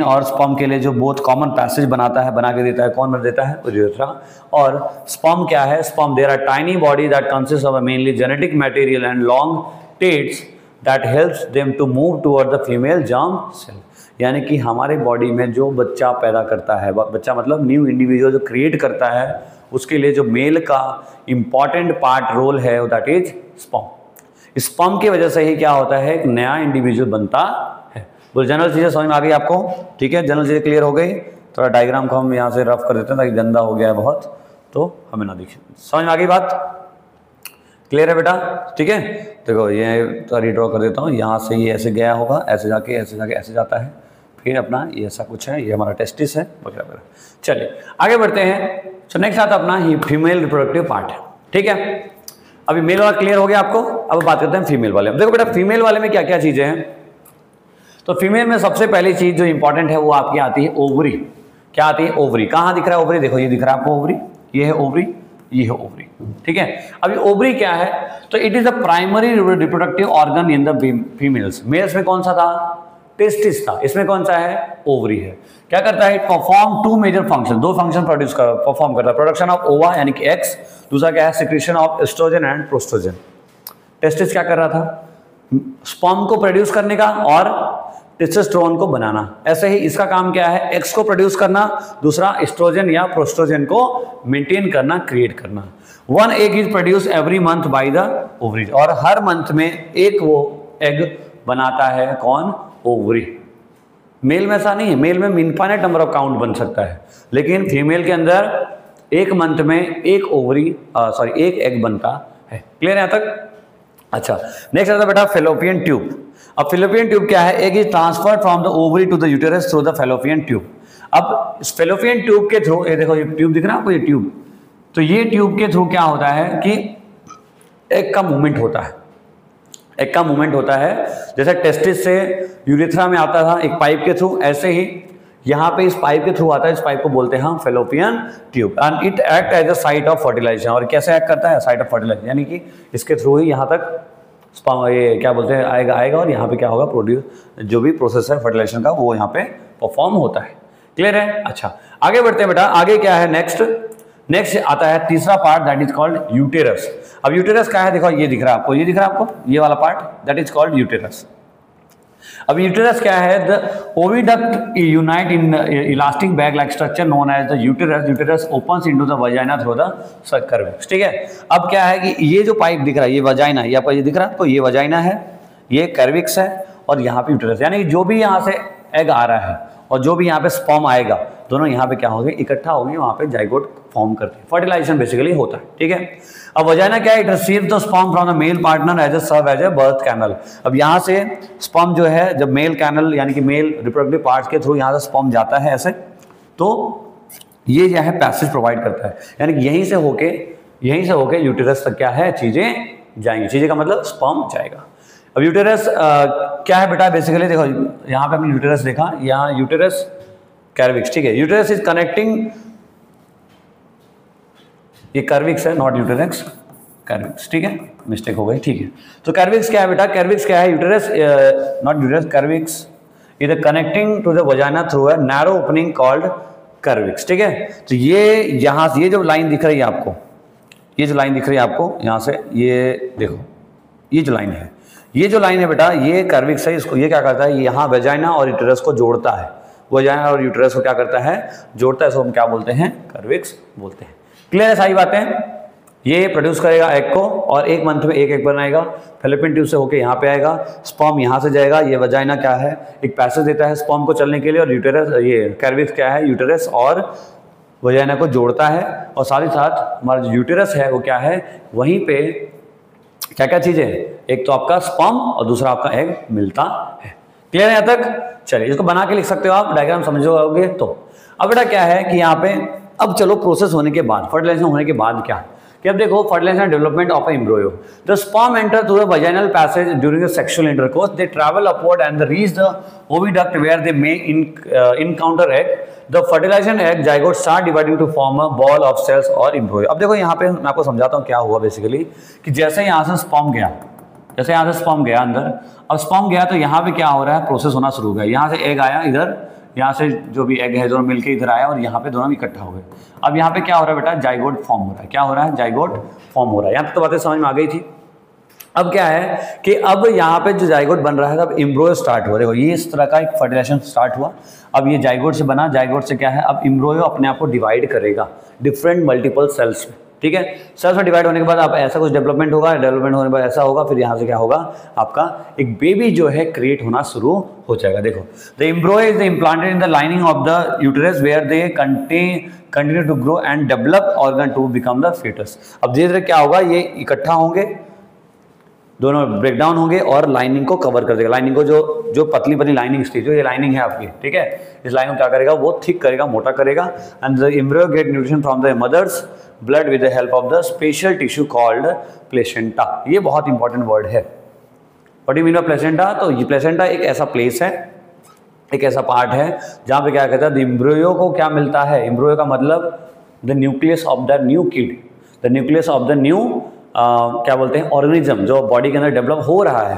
और स्पर्म के लिए जो बोथ कॉमन पैसेज बनाता है, बना के देता है, कौन बना देता है, यूरेथ्रा। और स्पर्म क्या है, sperm there are tiny body that consist of mainly genetic material and long tails that helps them to move toward the female germ cell. यानी कि हमारे बॉडी में जो बच्चा पैदा करता है, बच्चा मतलब न्यू इंडिविजुअल जो क्रिएट करता है, उसके लिए जो मेल का इंपॉर्टेंट पार्ट रोल है दैट इज स्पर्म। स्पर्म की वजह से ही क्या होता है, एक नया इंडिविजुअल बनता है। तो जनरल चीज़ें समझ में आ गई आपको, ठीक है, जनरल चीज़ें क्लियर हो गई। थोड़ा डायग्राम को हम यहाँ से रफ कर देते हैं ताकि गंदा हो गया है बहुत, तो हमें ना दिखे। समझ में आ गई बात, क्लियर है बेटा, ठीक है। देखो ये तो रीड्रॉ कर देता हूँ, यहाँ से ये ऐसे गया होगा, ऐसे जाके ऐसे जाता है, फिर अपना ये ऐसा कुछ है, ये हमारा टेस्टिस है वगैरह वगैरह। चलिए आगे बढ़ते हैं। तो नेक्स्ट आता अपना ही फीमेल रिप्रोडक्टिव पार्ट है, ठीक है। अभी मेल वाला क्लियर हो गया आपको, अब बात करते हैं फीमेल वाले में। देखो बेटा फीमेल वाले में क्या क्या चीजें हैं, तो फीमेल में सबसे पहली चीज जो इंपॉर्टेंट है वो आपकी आती है ओवरी। क्या आती है, ओवरी। कहाँ दिख रहा है ओवरी, देखो ये दिख रहा है आपको ओवरी, ये है ओवरी, ये है ओवरी, ठीक है। अभी ओवरी क्या है, तो it is the primary reproductive organ in the females. Males में कौन सा था, टेस्टिस था, इसमें कौन सा है, ओवरी है। क्या करता है, परफॉर्म टू मेजर फंक्शन, दो फंक्शन परफॉर्म करता है, प्रोडक्शन ऑफ ओवा यानी कि एक्स, दूसरा क्या है secretion of estrogen and progesterone. Testis क्या कर रहा था, स्पर्म को प्रोड्यूस करने का और टेस्टोस्टेरोन को बनाना। ऐसे ही इसका काम क्या है, एक्स को प्रोड्यूस करना, दूसरा एस्ट्रोजन या प्रोस्ट्रोजन को मेंटेन करना, क्रिएट करना। One egg is produce every month by the ovaries, और हर मंथ में एक वो एग बनाता है कौन, ओवरी। मेल में ऐसा नहीं है, मेल में इनफाइनाइट नंबर ऑफ काउंट बन सकता है, लेकिन फीमेल के अंदर एक मंथ में एक ओवरी एक एग बनता है। क्लियर है यहाँ तक। अच्छा नेक्स्ट आता है बेटा फेलोपियन ट्यूब। अब फेलोपियन ट्यूब क्या है, egg is transferred from the ovary to the uterus through the fallopian tube. अब इस फेलोपियन ट्यूब के थ्रू, ये देखो ये ट्यूब दिख रहा है आपको, ये ट्यूब, तो ये ट्यूब के थ्रू क्या होता है कि एग का मूवमेंट होता है, एग का मूवमेंट होता है। जैसे टेस्टिस से यूरेथ्रा में आता था एक पाइप के थ्रू, ऐसे ही यहाँ पे इस पाइप के थ्रू आता है, इस पाइप को बोलते हैं हम fallopian tube. And it act as a site of fertilisation. और कैसे एक्ट करता है, साइट ऑफ फर्टिलाइजेशन, यानी कि इसके थ्रू ही यहाँ तक ये क्या बोलते हैं आएगा और यहाँ पे क्या होगा, प्रोड्यूस, जो भी प्रोसेस है फर्टिलाइजेशन का वो यहाँ पे परफॉर्म होता है। क्लियर है। अच्छा आगे बढ़ते हैं बेटा, आगे क्या है नेक्स्ट आता है तीसरा part that is called uterus. अब यूटेरस क्या है, देखो ये दिख रहा है आपको, ये दिख रहा है आपको, ये वाला part that is called uterus. अब यूटेरस क्या है? The oviduct unite in elastic bag like structure known as the uterus. Uterus opens into the vagina through the cervix. ठीक है. अब क्या है कि ये जो पाइप दिख रहा है ये वजाइना, ये आपको ये दिख रहा है आपको, ये वजाइना है, ये कर्विक्स है और यहाँ पे यूटेरस. यानी जो भी यहाँ से एग आ रहा है और जो भी यहाँ पे स्पर्म आएगा, दोनों यहाँ पे क्या होंगे? इकट्ठा होंगे, वहाँ पे जाइगोट फॉर्म करते हैं. फर्टिलाइजेशन बेसिकली होता है. ठीक है. अब वजाइना क्या है? It receive the sperm from the male partner as a serve as a birth canal. अब यहाँ से स्पर्म जो है जब मेल कैनल यानी कि मेल रिप्रोडक्टिव पार्ट्स के थ्रू यहाँ से स्पर्म जाता है ऐसे, तो ये जो है पैसेज प्रोवाइड करता है. यानी कि यहीं से होके यूटेरस तक क्या है? चीजें जाएंगी. चीजें का मतलब स्पर्म जाएगा. अब यूटेरस क्या है बेटा? बेसिकली देखो यहाँ पे हमने यूटेरस देखा, यहाँ यूटेरस कैर्विक्स. ठीक है. यूटेरस इज कनेक्टिंग, ये कर्विक्स है, नॉट यूटेरस, कर्विक्स. ठीक है, मिस्टेक हो गई. ठीक है. तो कर्विक्स क्या है बेटा? कर्विक्स क्या है? Uterus not uterus, cervix is connecting to the vagina through a narrow opening called cervix. ठीक है. तो ये यहाँ से ये जो लाइन दिख रही है आपको, ये जो लाइन दिख रही है आपको यहाँ से, ये देखो ये जो लाइन है, ये जो लाइन है बेटा ये कर्विक्स है. इसको ये क्या करता है? यहाँ वजाइना और यूटेरस को जोड़ता है. वजाइना और यूटेरस को क्या करता है? जोड़ता है. इसको हम क्या बोलते हैं? कर्विक्स बोलते हैं. क्लियर है सारी बातें? ये प्रोड्यूस करेगा एग को और एक मंथ में एक एग बनाएगा. फैलोपियन ट्यूब से होके यहाँ पे आएगा, स्पर्म यहाँ से जाएगा. ये वजाइना क्या है? एक पैसेज देता है स्पर्म को चलने के लिए. और यूटेरस, ये कर्विक्स क्या है? यूटेरस और वजाइना को जोड़ता है. और साथ ही साथ हमारा जो यूटेरस है वो क्या है? वहीं पे क्या क्या चीजें? एक तो आपका स्पर्म और दूसरा आपका एग मिलता है. क्लियर है यहाँ तक? चलिए इसको बना के लिख सकते हो आप, डायग्राम समझोगे तो. अब बेटा क्या है कि यहाँ पे अब चलो प्रोसेस होने के बाद, फर्टिलाइजेशन होने के बाद क्या कि अब देखो fertilisation development of embryo. The sperm enter through the vaginal passage during the sexual intercourse. They travel upward and reach the oviduct where they may encounter egg. The fertilisation egg zygote start dividing to form a ball of cells और embryo. अब देखो यहाँ पे मैं आपको समझाता हूँ क्या हुआ बेसिकली कि जैसे यहाँ से स्पर्म गया, जैसे यहाँ से स्पर्म गया अंदर, अब स्पर्म गया तो यहाँ पे क्या हो रहा है? प्रोसेस होना शुरू हो गया. यहाँ से एग आया इधर, यहाँ से जो भी एग है दोनों मिलके इधर आया और यहाँ पे दोनों इकट्ठा हो गए. अब यहाँ पे क्या हो रहा है बेटा? जाइगोट फॉर्म हो रहा है. क्या हो रहा है? जाइगोट फॉर्म हो रहा है. यहाँ तो बातें समझ में आ गई थी. अब क्या है कि अब यहाँ पे जो जाइगोट बन रहा है अब एम्ब्रियो स्टार्ट हो रहा है. ये इस तरह का एक फर्टिलाइजेशन स्टार्ट हुआ. अब ये जाइगोट से बना, जाइगोट से क्या है? अब एम्ब्रियो अपने आप को डिवाइड करेगा डिफरेंट मल्टीपल सेल्स में. ठीक है. सेल्स में डिवाइड होने के बाद आप ऐसा कुछ डेवलपमेंट होगा, डेवलपमेंट होने के बाद ऐसा होगा, फिर यहाँ से क्या होगा? आपका एक बेबी जो है क्रिएट होना शुरू हो जाएगा. देखो the embryo is implanted in the lining of the uterus where they continue to grow and develop organ to become the foetus. अब धीरे धीरे क्या होगा? ये इकट्ठा होंगे, दोनों ब्रेकडाउन होंगे और लाइनिंग को कवर कर देगा. लाइनिंग को जो पतली पतली लाइनिंग थी, जो ये लाइनिंग है आपकी, ठीक है, इस लाइनिंग को क्या करेगा? वो थिक करेगा, मोटा करेगा. And the embryo get nutrition from the mother's blood with the help of the special tissue called placenta. ये बहुत इंपॉर्टेंट वर्ड है. What do you mean by placenta? तो ये प्लेसेंटा एक ऐसा प्लेस है, एक ऐसा पार्ट है जहाँ पे क्या कहता है? द एम्ब्रियो को क्या मिलता है? एम्ब्रियो का मतलब the nucleus of the new kid, the nucleus of the new क्या बोलते हैं? ऑर्गेनिज्म जो बॉडी के अंदर डेवलप हो रहा है.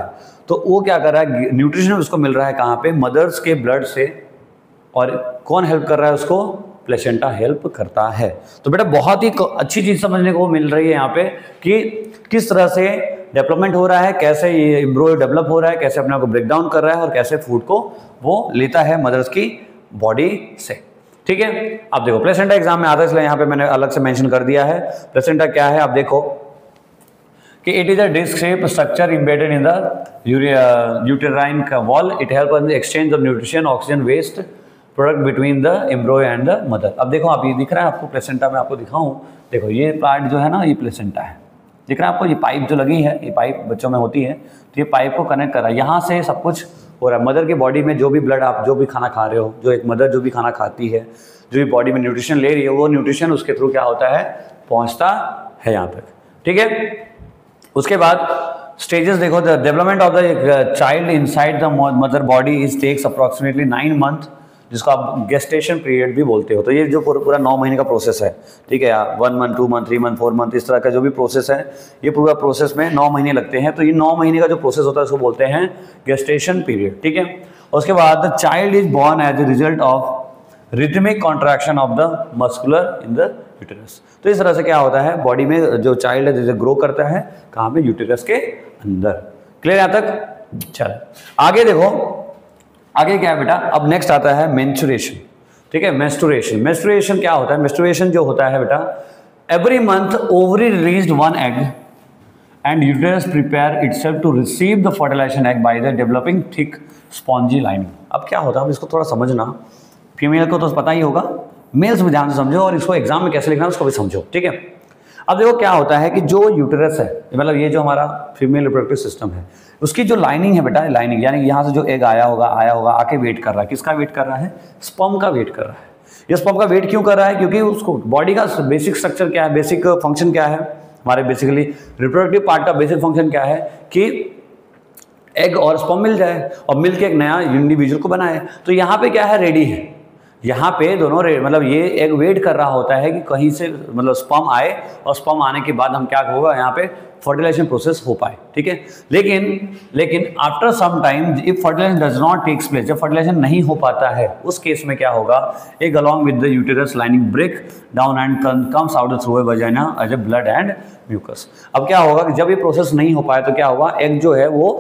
तो वो क्या कर रहा है? न्यूट्रिशन उसको मिल रहा है कहाँ पे? मदर्स के ब्लड से. और कौन हेल्प कर रहा है उसको? प्लेसेंटा हेल्प करता है. तो बेटा बहुत ही अच्छी चीज़ समझने को मिल रही है यहाँ पे कि किस तरह से डेवलपमेंट हो रहा है, कैसे ये एम्ब्रियो डेवलप हो रहा है, कैसे अपने आप को ब्रेक डाउन कर रहा है और कैसे फूड को वो लेता है मदर्स की बॉडी से. ठीक है. अब देखो प्लेसेंटा एग्जाम में आता है इसलिए यहाँ पे मैंने अलग से मेंशन कर दिया है. प्लेसेंटा क्या है? आप देखो कि it is a disc shape structure embedded in the uterine wall. It help in the exchange of nutrition, oxygen, waste product between the embryo and the mother. अब देखो आप ये दिख रहा है आपको प्लेसेंटा में, आपको दिखाऊं. देखो ये पार्ट जो है ना, ये प्लेसेंटा है. दिख रहा है आपको? ये पाइप जो लगी है, ये पाइप बच्चों में होती है, तो ये पाइप को कनेक्ट कर रहा है. यहाँ से सब कुछ हो रहा है. मदर की बॉडी में जो भी ब्लड, आप जो भी खाना खा रहे हो, जो एक मदर जो भी खाना खाती है, जो भी बॉडी में न्यूट्रिशन ले रही है, वो न्यूट्रिशन उसके थ्रू क्या होता है? पहुँचता है यहाँ तक. ठीक है. उसके बाद स्टेजेस देखो. The development of the child inside the mother body is takes approximately 9 month, जिसको आप गेस्टेशन पीरियड भी बोलते हो. तो ये जो पूरा 9 महीने का प्रोसेस है, ठीक है, 1 मंथ, 2 मंथ, 3 मंथ, 4 मंथ, इस तरह का जो भी प्रोसेस है, ये पूरा प्रोसेस में 9 महीने लगते हैं. तो ये 9 महीने का जो प्रोसेस होता है उसको बोलते हैं गेस्टेशन पीरियड. ठीक है. उसके बाद the child is born as a result of rhythmic contraction of the muscular in the uterus. तो इस तरह से क्या होता है? बॉडी में जो चाइल्ड है जैसे ग्रो करता है कहाँ पे? यूटेरस के अंदर. क्लियर यहाँ तक? चलो आगे देखो, आगे क्या है बेटा, अब नेक्स्ट आता है मेंस्ट्रुएशन, ठीक है। मेंस्ट्रुएशन, मेंस्ट्रुएशन क्या होता है? मेंस्ट्रुएशन जो होता है बेटा, every month ovary released one egg and uterus prepare itself to receive the fertilization egg by the developing thick spongy lining। अब क्या होता है, अब इसको थोड़ा समझना, फीमेल को तो पता ही होगा, मेल्स में ध्यान से समझो और इसको एग्जाम में कैसे लिखना है उसको भी समझो, ठीक है। अब देखो क्या होता है कि जो यूटेरस है, मतलब ये जो हमारा फीमेल रिप्रोडक्टिव सिस्टम है, उसकी जो लाइनिंग है बेटा, लाइनिंग यानी यहाँ से जो एग आया होगा आके वेट कर रहा है, किसका वेट कर रहा है? स्पर्म का वेट कर रहा है। ये स्पर्म का वेट क्यों कर रहा है? क्योंकि उसको बॉडी का बेसिक स्ट्रक्चर क्या है, बेसिक फंक्शन क्या है, हमारे बेसिकली रिप्रोडक्टिव पार्ट का बेसिक फंक्शन क्या है कि एग और स्पर्म मिल जाए और मिल के एक नया इंडिविजुअल को बनाए। तो यहाँ पे क्या है, रेडी है, यहाँ पे दोनों मतलब ये एग वेट कर रहा होता है कि कहीं से मतलब स्पर्म आए और स्पर्म आने के बाद हम क्या होगा, यहाँ पे फर्टिलाइजेशन प्रोसेस हो पाए, ठीक है। लेकिन after some time if fertilisation does not takes place, जब फर्टिलाइजेशन नहीं हो पाता है उस केस में क्या होगा, egg along with the uterus lining break down and comes out through a vagina as a blood and mucus. अब क्या होगा कि जब ये प्रोसेस नहीं हो पाया तो क्या होगा, एग जो है वो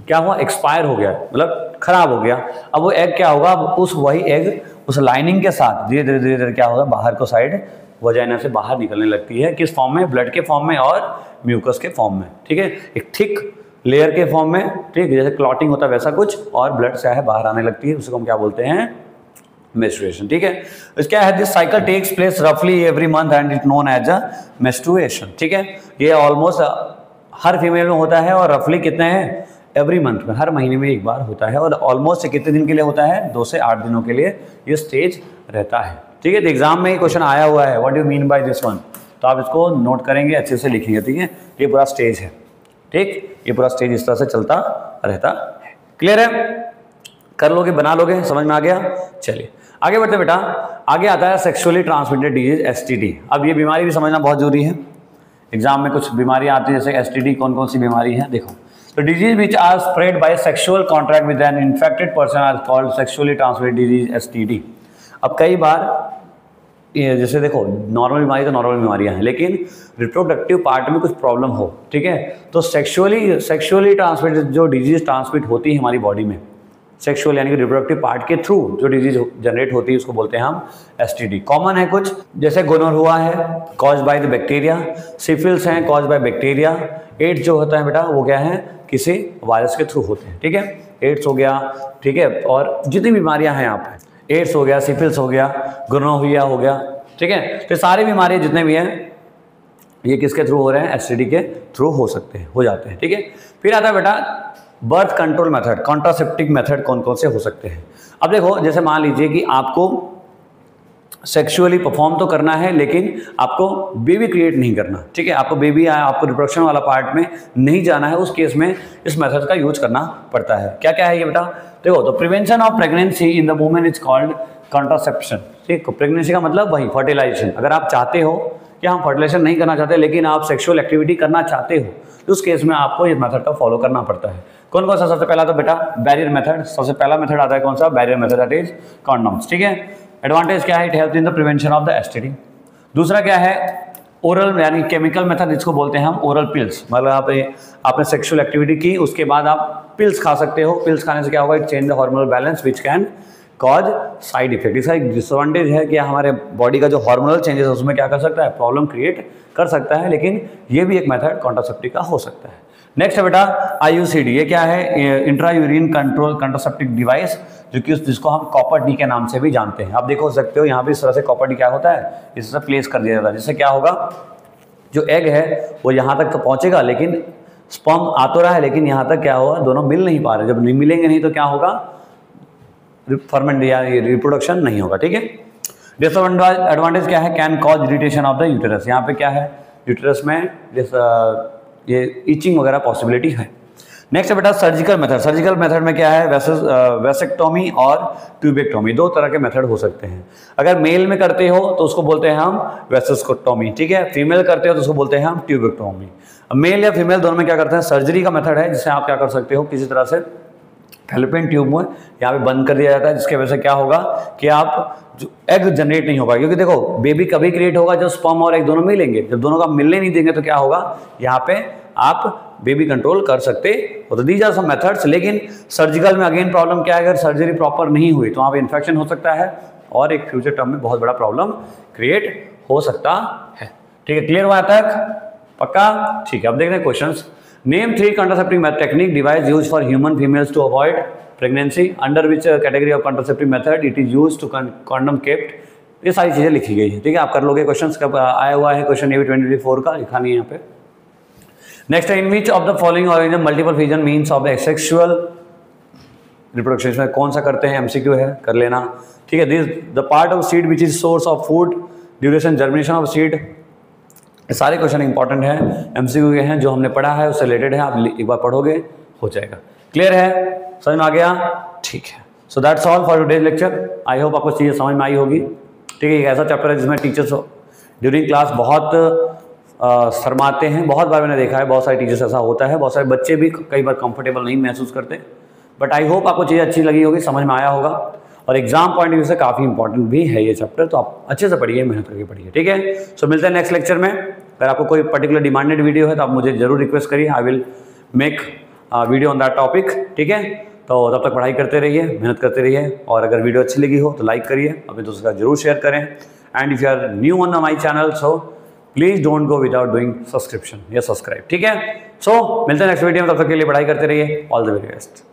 क्या हुआ, एक्सपायर हो गया, मतलब खराब हो गया। अब वो एग क्या होगा, उस वही एग उस लाइनिंग के साथ धीरे धीरे क्या होगा, बाहर को साइड वजाइना से बाहर निकलने लगती है। किस फॉर्म में? ब्लड के फॉर्म में और म्यूकस के फॉर्म में, ठीक है। एक थिक लेयर के फॉर्म में, ठीक है, जैसे क्लॉटिंग होता है वैसा कुछ, और ब्लड से है बाहर आने लगती है, उसको हम क्या बोलते हैं? मेंस्ट्रुएशन, ठीक है। क्या है, दिस साइकिल टेक्स प्लेस रफली every month and it known as a menstruation, ठीक है। ये ऑलमोस्ट हर फीमेल में होता है और रफली कितने हैं, एवरी मंथ में, हर महीने में एक बार होता है और ऑलमोस्ट कितने दिन के लिए होता है, 2 से 8 दिनों के लिए ये स्टेज रहता है, ठीक है। तो एग्जाम में क्वेश्चन आया हुआ है, what do you mean by this one, तो आप इसको नोट करेंगे, अच्छे से लिखेंगे, ठीक है। ये पूरा स्टेज है, ठीक, ये पूरा स्टेज इस तरह से चलता रहता है। क्लियर है? कर लोगे, बना लोगे, समझ में आ गया? चलिए आगे बढ़ते बेटा। आगे आता है सेक्सुअली ट्रांसमिटेड डिजीज, STD। अब ये बीमारी भी समझना बहुत जरूरी है, एग्जाम में कुछ बीमारियां आती है, जैसे STD कौन कौन सी बीमारी है देखो। तो disease which are spread by sexual contact with an infected person are called sexually transmitted disease, STD। अब कई बार जैसे देखो, नॉर्मल बीमारी तो नॉर्मल बीमारियां हैं, लेकिन रिप्रोडक्टिव पार्ट में कुछ प्रॉब्लम हो, ठीक है, तो सेक्सुअली ट्रांसमिटेड जो डिजीज ट्रांसमिट होती है हमारी बॉडी में, सेक्सुअल यानी कि रिप्रोडक्टिव पार्ट के थ्रू जो डिजीज जनरेट होती है उसको बोलते हैं हम STD। कॉमन है कुछ, जैसे गोनोरिया है caused by the bacteria, syphilis है कॉज्ड बाय बैक्टीरिया, एड्स जो होता है बेटा वो क्या है, किसी वायरस के थ्रू होते हैं, ठीक है। एड्स हो गया, ठीक है, और जितनी बीमारियां हैं यहाँ पे, एड्स हो गया, सिफिलिस हो गया, गोनोरिया हो गया, ठीक है। तो सारी बीमारियां जितने भी हैं ये किसके थ्रू हो रहे हैं, STD के थ्रू हो सकते हैं, हो जाते हैं, ठीक है। फिर आता है बेटा birth control method, contraceptive method कौन कौन से हो सकते हैं। अब देखो, जैसे मान लीजिए कि आपको सेक्सुअली परफॉर्म तो करना है लेकिन आपको बेबी क्रिएट नहीं करना, ठीक है, आपको बेबी आया, आपको रिप्रोडक्शन वाला पार्ट में नहीं जाना है, उस केस में इस मेथड का यूज करना पड़ता है। क्या क्या है ये बेटा, देखो, तो prevention of pregnancy in the women is called contraception, ठीक। प्रेगनेंसी का मतलब वही फर्टिलाइजेशन। अगर आप चाहते हो कि हम फर्टिलाइजेशन नहीं करना चाहते लेकिन आप सेक्सुअल एक्टिविटी करना चाहते हो, तो उस केस में आपको इस मेथड का फॉलो करना पड़ता है। कौन कौन सा? सबसे पहला तो बेटा बैरियर मेथड, सबसे पहला मेथड आता है कौन सा, barrier method, that is condoms, ठीक है। एडवांटेज क्या है, it help in the prevention of the STD। दूसरा क्या है, ओरल यानी केमिकल मेथड, जिसको बोलते हैं हम ओरल पिल्स, मतलब आपने सेक्सुअल एक्टिविटी की उसके बाद आप पिल्स खा सकते हो, पिल्स खाने से क्या होगा, it change the hormonal balance which can cause side effect. इसका एक डिसएडवांटेज है कि हमारे बॉडी का जो हार्मोनल चेंजेस है उसमें क्या कर सकता है, प्रॉब्लम क्रिएट कर सकता है, लेकिन ये भी एक मेथड कॉन्ट्रासेप्टिव का हो सकता है। नेक्स्ट है बेटा IUCD, ये क्या है, intra urine control contraceptive device, जो कि जिसको हम कॉपर डी के नाम से भी जानते हैं। आप देखो सकते हो यहाँ पे इस तरह से कॉपर डी क्या होता है, इस तरह प्लेस कर दिया जाता है, जिससे क्या होगा, जो एग है वो यहाँ तक तो पहुँचेगा लेकिन स्पर्म आ तो रहा है लेकिन यहाँ तक क्या होगा, दोनों मिल नहीं पा रहे। जब नहीं मिलेंगे नहीं तो क्या होगा, फर्मेंट या रिप्रोडक्शन नहीं होगा, ठीक है। डिसएडवांटेज क्या है, can cause irritation of the uterus. यहाँ पे क्या है, यूटेरस में ये इचिंग वगैरह पॉसिबिलिटी है। नेक्स्ट है बेटा सर्जिकल मेथड। सर्जिकल मेथड में क्या है, वेसेक्टोमी और ट्यूबेक्टोमी, 2 तरह के मेथड हो सकते हैं। अगर मेल में करते हो तो उसको बोलते हैं हम वेसेक्टोमी, ठीक है। फीमेल करते हो तो उसको बोलते हैं हम ट्यूबेक्टोमी। मेल या फीमेल दोनों में क्या करते हैं, सर्जरी का मेथड है, जिससे आप क्या कर सकते हो, किसी तरह से फैलोपियन ट्यूब में यहाँ पे बंद कर दिया जाता है, जिसके वजह से क्या होगा कि आप जो एग जनरेट नहीं होगा, क्योंकि देखो बेबी कभी क्रिएट होगा जब स्पर्म और एग दोनों मिलेंगे। जब दोनों का मिलने नहीं देंगे तो क्या होगा, यहाँ पे आप बेबी कंट्रोल कर सकते हो। तो दीज आर सम मेथड्स। लेकिन सर्जिकल में अगेन प्रॉब्लम क्या है, अगर सर्जरी प्रॉपर नहीं हुई तो वहाँ पे इन्फेक्शन हो सकता है और एक फ्यूचर टर्म में बहुत बड़ा प्रॉब्लम क्रिएट हो सकता है। ठीक है, क्लियर हुआ तक? पक्का? ठीक है, अब देखते हैं questions. Name 3 contraceptive technique device use for human females to avoid pregnancy, under which category of contraceptive method it is use to condom kept. ये सारी चीजें लिखी गई है। ठीक है, आप कर लोगे। क्वेश्चंस कब आया हुआ है, क्वेश्चन ये 2024 का लिखा नहीं है यहाँ पे। नेक्स्ट है, in which of the following organism multiple fission means of sexual reproduction में कौन सा करते हैं, एमसीक्यू है, कर लेना। ठीक है, this the part of seed which is source of food, duration, germination of seed. सारे क्वेश्चन इंपॉर्टेंट हैं, एमसीक्यू के हैं, जो हमने पढ़ा है उससे रिलेटेड है, आप एक बार पढ़ोगे हो जाएगा। क्लियर है, समझ में आ गया? ठीक है, so that's all for today's lecture. I hope आपको चीज़ें समझ में आई होगी। ठीक है, एक ऐसा चैप्टर है जिसमें टीचर्स ड्यूरिंग क्लास बहुत शर्माते हैं। बहुत बार मैंने देखा है, बहुत सारे टीचर्स ऐसा होता है, बहुत सारे बच्चे भी कई बार कंफर्टेबल नहीं महसूस करते। बट आई होप आपको चीज़ें अच्छी लगी होगी, समझ में आया होगा, और एग्जाम पॉइंट ऑफ व्यू से काफ़ी इंपॉर्टेंट भी है ये चैप्टर। तो आप अच्छे से पढ़िए, मेहनत करके पढ़िए। ठीक है, सो मिलते हैं नेक्स्ट लेक्चर में। अगर आपको कोई पर्टिकुलर डिमांडेड वीडियो है तो आप मुझे जरूर रिक्वेस्ट करिए, I will make video on that topic. ठीक है, तो तब तक पढ़ाई करते रहिए, मेहनत करते रहिए, और अगर वीडियो अच्छी लगी हो तो लाइक करिए, अपने दोस्तों के साथ जरूर शेयर करें। And if you are new on my channel, so please don't go without doing subscription या सब्सक्राइब। ठीक है, सो मिलते हैं नेक्स्ट वीडियो में, तब तक के लिए पढ़ाई करते रहिए। All the very best.